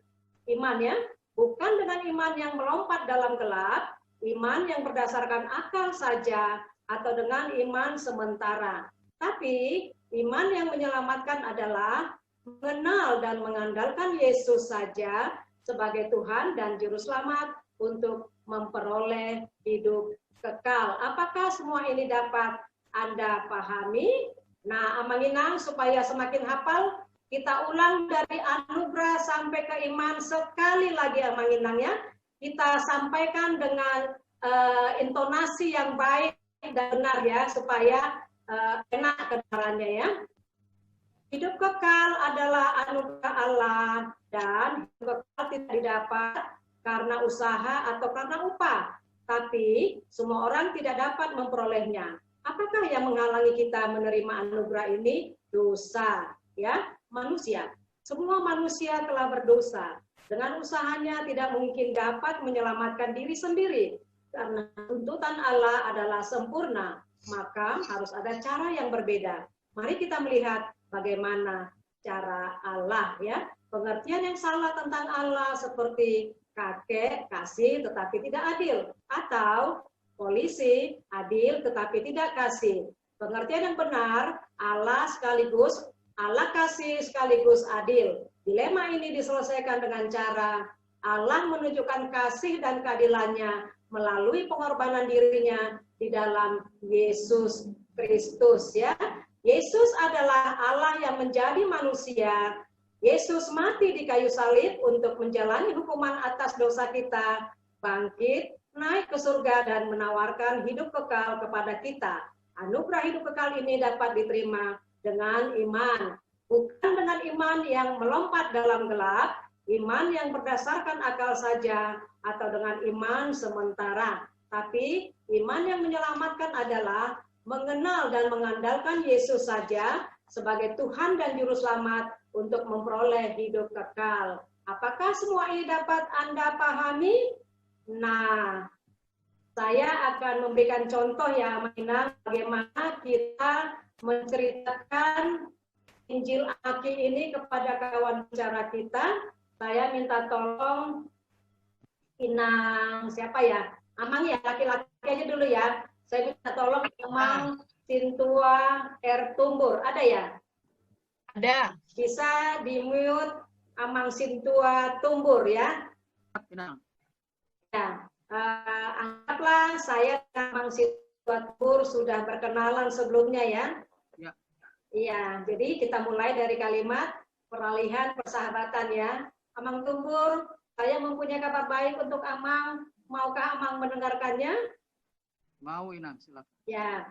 iman ya, bukan dengan iman yang melompat dalam gelap, iman yang berdasarkan akal saja, atau dengan iman sementara. Tapi iman yang menyelamatkan adalah mengenal dan mengandalkan Yesus saja sebagai Tuhan dan Juru Selamat untuk memperoleh hidup kekal. Apakah semua ini dapat Anda pahami? Nah, Amang Inang, supaya semakin hafal, kita ulang dari anugerah sampai ke iman sekali lagi Amang Inang ya. Kita sampaikan dengan intonasi yang baik dan benar ya, supaya enak kedengarannya ya. Hidup kekal adalah anugerah Allah dan hidup kekal tidak didapat karena usaha atau karena upah. Tapi semua orang tidak dapat memperolehnya. Apakah yang menghalangi kita menerima anugerah ini? Dosa, ya, manusia. Semua manusia telah berdosa. Dengan usahanya tidak mungkin dapat menyelamatkan diri sendiri. Karena tuntutan Allah adalah sempurna, maka harus ada cara yang berbeda. Mari kita melihat bagaimana cara Allah, ya. Pengertian yang salah tentang Allah seperti kakek, kasih tetapi tidak adil, atau polisi, adil tetapi tidak kasih. Pengertian yang benar, Allah kasih sekaligus adil. Dilema ini diselesaikan dengan cara Allah menunjukkan kasih dan keadilannya melalui pengorbanan dirinya di dalam Yesus Kristus ya. Yesus adalah Allah yang menjadi manusia. Yesus mati di kayu salib untuk menjalani hukuman atas dosa kita, bangkit, naik ke surga dan menawarkan hidup kekal kepada kita. Anugerah hidup kekal ini dapat diterima dengan iman, bukan dengan iman yang melompat dalam gelap, iman yang berdasarkan akal saja, atau dengan iman sementara. Tapi iman yang menyelamatkan adalah mengenal dan mengandalkan Yesus saja sebagai Tuhan dan Juru Selamat untuk memperoleh hidup kekal. Apakah semua ini dapat Anda pahami? Nah, saya akan memberikan contoh ya, Mainang, bagaimana kita menceritakan Injil Aki ini kepada kawan bicara kita. Saya minta tolong Inang, siapa ya? Amang ya, laki-laki aja dulu ya. Saya minta tolong Amang Sintua Tumbur. Ada ya? Ada. Bisa di-mute Amang Sintua Tumbur ya. Ya, anggaplah saya dan Amang Sintua Tumbur sudah berkenalan sebelumnya ya. Iya, jadi kita mulai dari kalimat peralihan persahabatan ya. Amang Tumbur, saya mempunyai kabar baik untuk Amang. Maukah Amang mendengarkannya? Mau, Inang, silakan. Ya,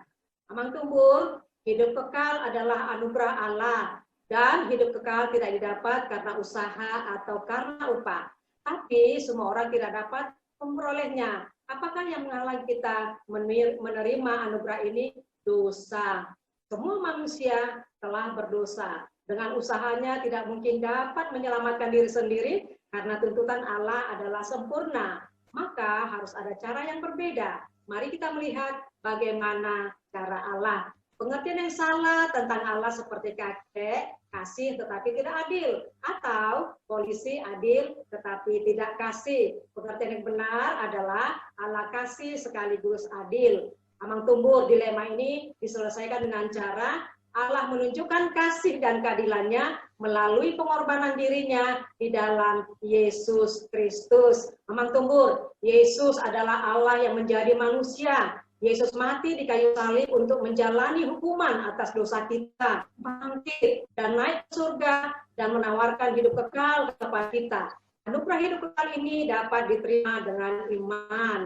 Amang Tumbur, hidup kekal adalah anugerah Allah. Dan hidup kekal tidak didapat karena usaha atau karena upah. Tapi semua orang tidak dapat memperolehnya. Apakah yang menghalangi kita menerima anugerah ini? Dosa. Semua manusia telah berdosa. Dengan usahanya tidak mungkin dapat menyelamatkan diri sendiri karena tuntutan Allah adalah sempurna. Maka harus ada cara yang berbeda. Mari kita melihat bagaimana cara Allah. Pengertian yang salah tentang Allah seperti kakek, kasih tetapi tidak adil. Atau polisi adil tetapi tidak kasih. Pengertian yang benar adalah Allah kasih sekaligus adil. Amang Tumbur, dilema ini diselesaikan dengan cara Allah menunjukkan kasih dan keadilannya melalui pengorbanan dirinya di dalam Yesus Kristus. Amang Tumbur, Yesus adalah Allah yang menjadi manusia. Yesus mati di kayu salib untuk menjalani hukuman atas dosa kita, bangkit dan naik ke surga dan menawarkan hidup kekal kepada kita. Anugerah hidup kekal ini dapat diterima dengan iman.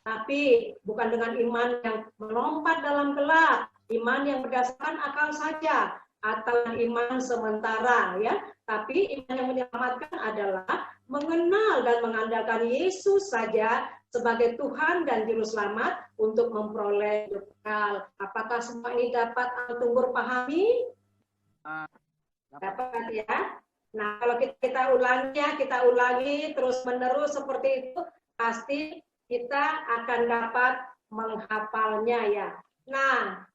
Tapi bukan dengan iman yang melompat dalam gelap, iman yang berdasarkan akal saja, atau iman sementara ya. Tapi iman yang menyelamatkan adalah mengenal dan mengandalkan Yesus saja sebagai Tuhan dan Juru Selamat untuk memperoleh hidup kekal. Apakah semua ini dapat Tumbur pahami? Dapat ya. Nah, kalau kita ulangi terus menerus seperti itu, pasti kita akan dapat menghafalnya ya. Nah,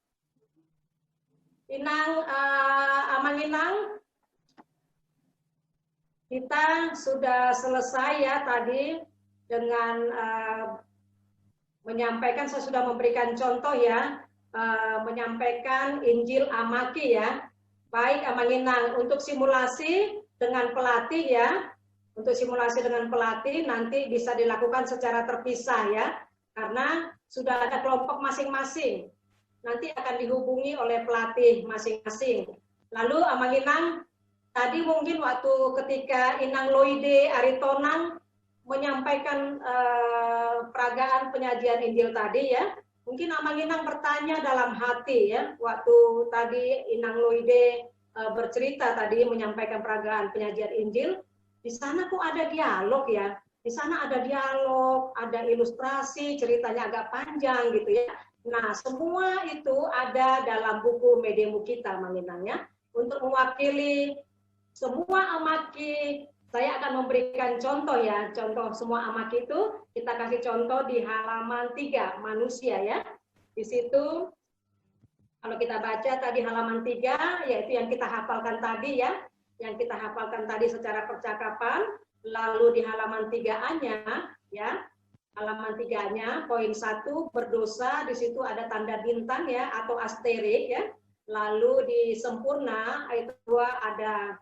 Amang Inang, kita sudah selesai ya tadi dengan menyampaikan, saya sudah memberikan contoh ya, menyampaikan Injil Amaki ya. Baik Amang Inang, untuk simulasi dengan pelatih ya, untuk simulasi dengan pelatih nanti bisa dilakukan secara terpisah ya, karena sudah ada kelompok masing-masing. Nanti akan dihubungi oleh pelatih masing-masing. Lalu Amang Inang, tadi mungkin waktu ketika Inang Loide Aritonang menyampaikan peragaan penyajian Injil tadi ya, mungkin Amang Inang bertanya dalam hati ya, waktu tadi Inang Loide bercerita tadi menyampaikan peragaan penyajian Injil, di sana kok ada dialog ya, di sana ada dialog, ada ilustrasi, ceritanya agak panjang gitu ya. Nah, semua itu ada dalam buku Medemu kita, Amang Inang ya, untuk mewakili semua amaki. Saya akan memberikan contoh ya, contoh semua amaki itu kita kasih contoh di halaman 3, manusia ya. Di situ kalau kita baca tadi halaman 3, yaitu yang kita hafalkan tadi ya, yang kita hafalkan tadi secara percakapan, lalu di halaman 3-nya ya, halaman 3-nya poin 1 berdosa, di situ ada tanda bintang ya atau asterik ya. Lalu di sempurna ayat 2 ada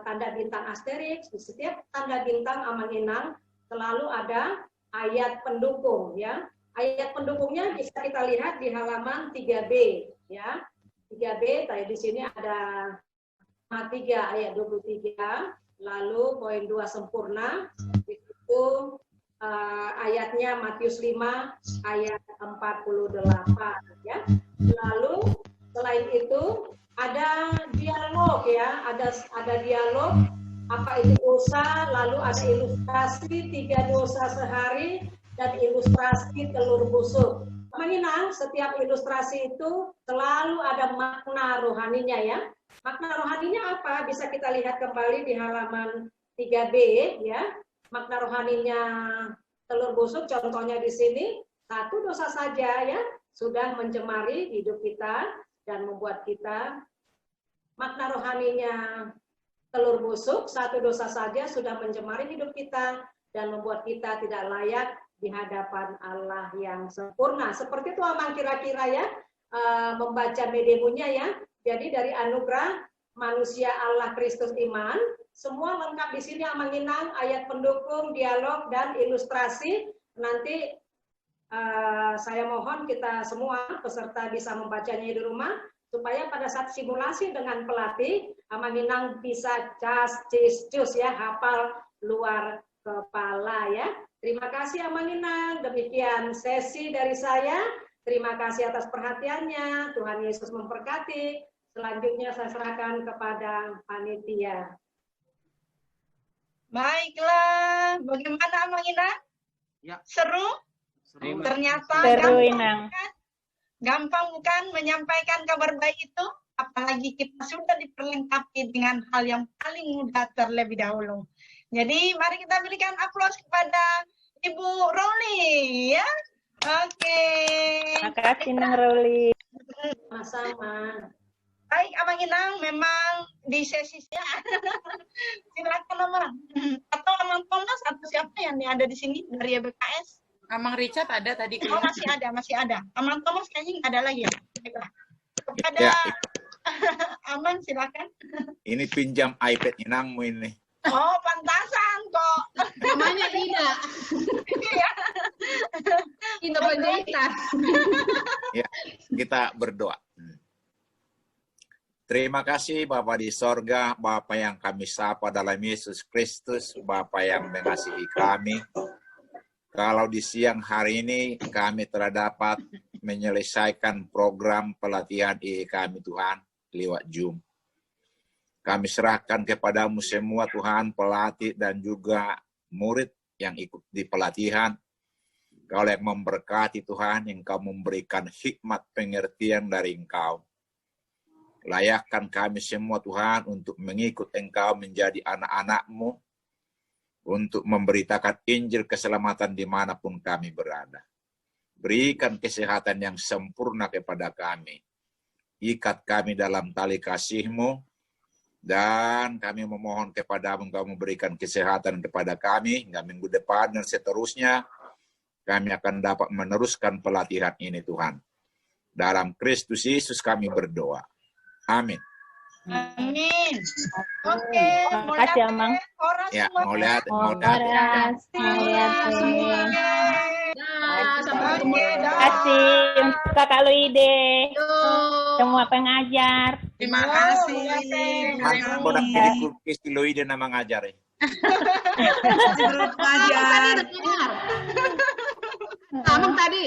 tanda bintang asterik. Di setiap tanda bintang Amang Inang selalu ada ayat pendukung ya. Ayat pendukungnya bisa kita lihat di halaman 3B ya. 3B tadi di sini ada 3 ayat 23, lalu poin 2 sempurna itu ayatnya Matius 5 ayat 48 ya. Lalu selain itu ada dialog ya, ada dialog apa itu dosa, lalu ada ilustrasi 3 dosa sehari dan ilustrasi telur busuk. Amang Inang, setiap ilustrasi itu selalu ada makna rohaninya ya. Makna rohaninya apa? Bisa kita lihat kembali di halaman 3B ya. Makna rohaninya telur busuk contohnya di sini, 1 dosa saja ya sudah mencemari hidup kita dan membuat kita. Makna rohaninya telur busuk, 1 dosa saja sudah mencemari hidup kita dan membuat kita tidak layak di hadapan Allah yang sempurna. Seperti itu Amang kira-kira ya, membaca medemunya ya. Jadi dari anugerah manusia Allah Kristus iman, semua lengkap di sini Amang Inang, ayat pendukung, dialog dan ilustrasi. Nanti saya mohon kita semua peserta bisa membacanya di rumah, supaya pada saat simulasi dengan pelatih, Amang Inang bisa cus ya, hafal luar kepala ya. Terima kasih Amang Inang, demikian sesi dari saya. Terima kasih atas perhatiannya, Tuhan Yesus memberkati. Selanjutnya saya serahkan kepada panitia. Baiklah, bagaimana Amang Inang? Ya. Seru? Ternyata seru Inang. Gampang bukan menyampaikan kabar baik itu? Apalagi kita sudah diperlengkapi dengan hal yang paling mudah terlebih dahulu. Jadi mari kita berikan aplaus kepada Ibu Roli ya. Oke. Makasih Nang Roli. Sama-sama. Baik Amang Inang, memang di sesi silakan Amang. Atau Amang Thomas atau siapa yang ada di sini dari BKS? Amang Richard ada tadi. Oh masih ada. Amang Thomas kayaknya nggak ada lagi ya. Baiklah. Kepada Amang silakan. Ini pinjam iPad Inangmu ini. Oh pantasan kok. Namanya Ida. Iya. Ida Pendeta. Ya, kita berdoa. Terima kasih Bapa di sorga, Bapa yang kami sapa dalam Yesus Kristus, Bapa yang mengasihi kami. Kalau di siang hari ini kami telah dapat menyelesaikan program pelatihan kami Tuhan lewat Zoom. Kami serahkan kepadamu semua Tuhan, pelatih dan juga murid yang ikut di pelatihan. Kau yang memberkati Tuhan, yang Kau memberikan hikmat pengertian dari Engkau. Layakkan kami semua Tuhan untuk mengikut Engkau menjadi anak-anak-Mu, untuk memberitakan Injil keselamatan dimanapun kami berada. Berikan kesehatan yang sempurna kepada kami. Ikat kami dalam tali kasih-Mu, dan kami memohon kepada-Mu, Engkau memberikan kesehatan kepada kami hingga minggu depan dan seterusnya. Kami akan dapat meneruskan pelatihan ini, Tuhan. Dalam Kristus Yesus kami berdoa. Amin. Amin. Oke, mau Makasih, lihat Amang. orang Ya, semua. mau lihat. Terima kasih untuk Kakak Luide, semua pengajar. Terima kasih. Mana mau jadi kulkis di Loide nama ngajar. Amang tadi.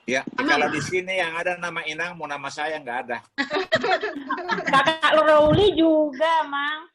Ya, kalau di sini yang ada nama Inang, mau nama saya nggak ada. Kakak Loroli juga, Mang.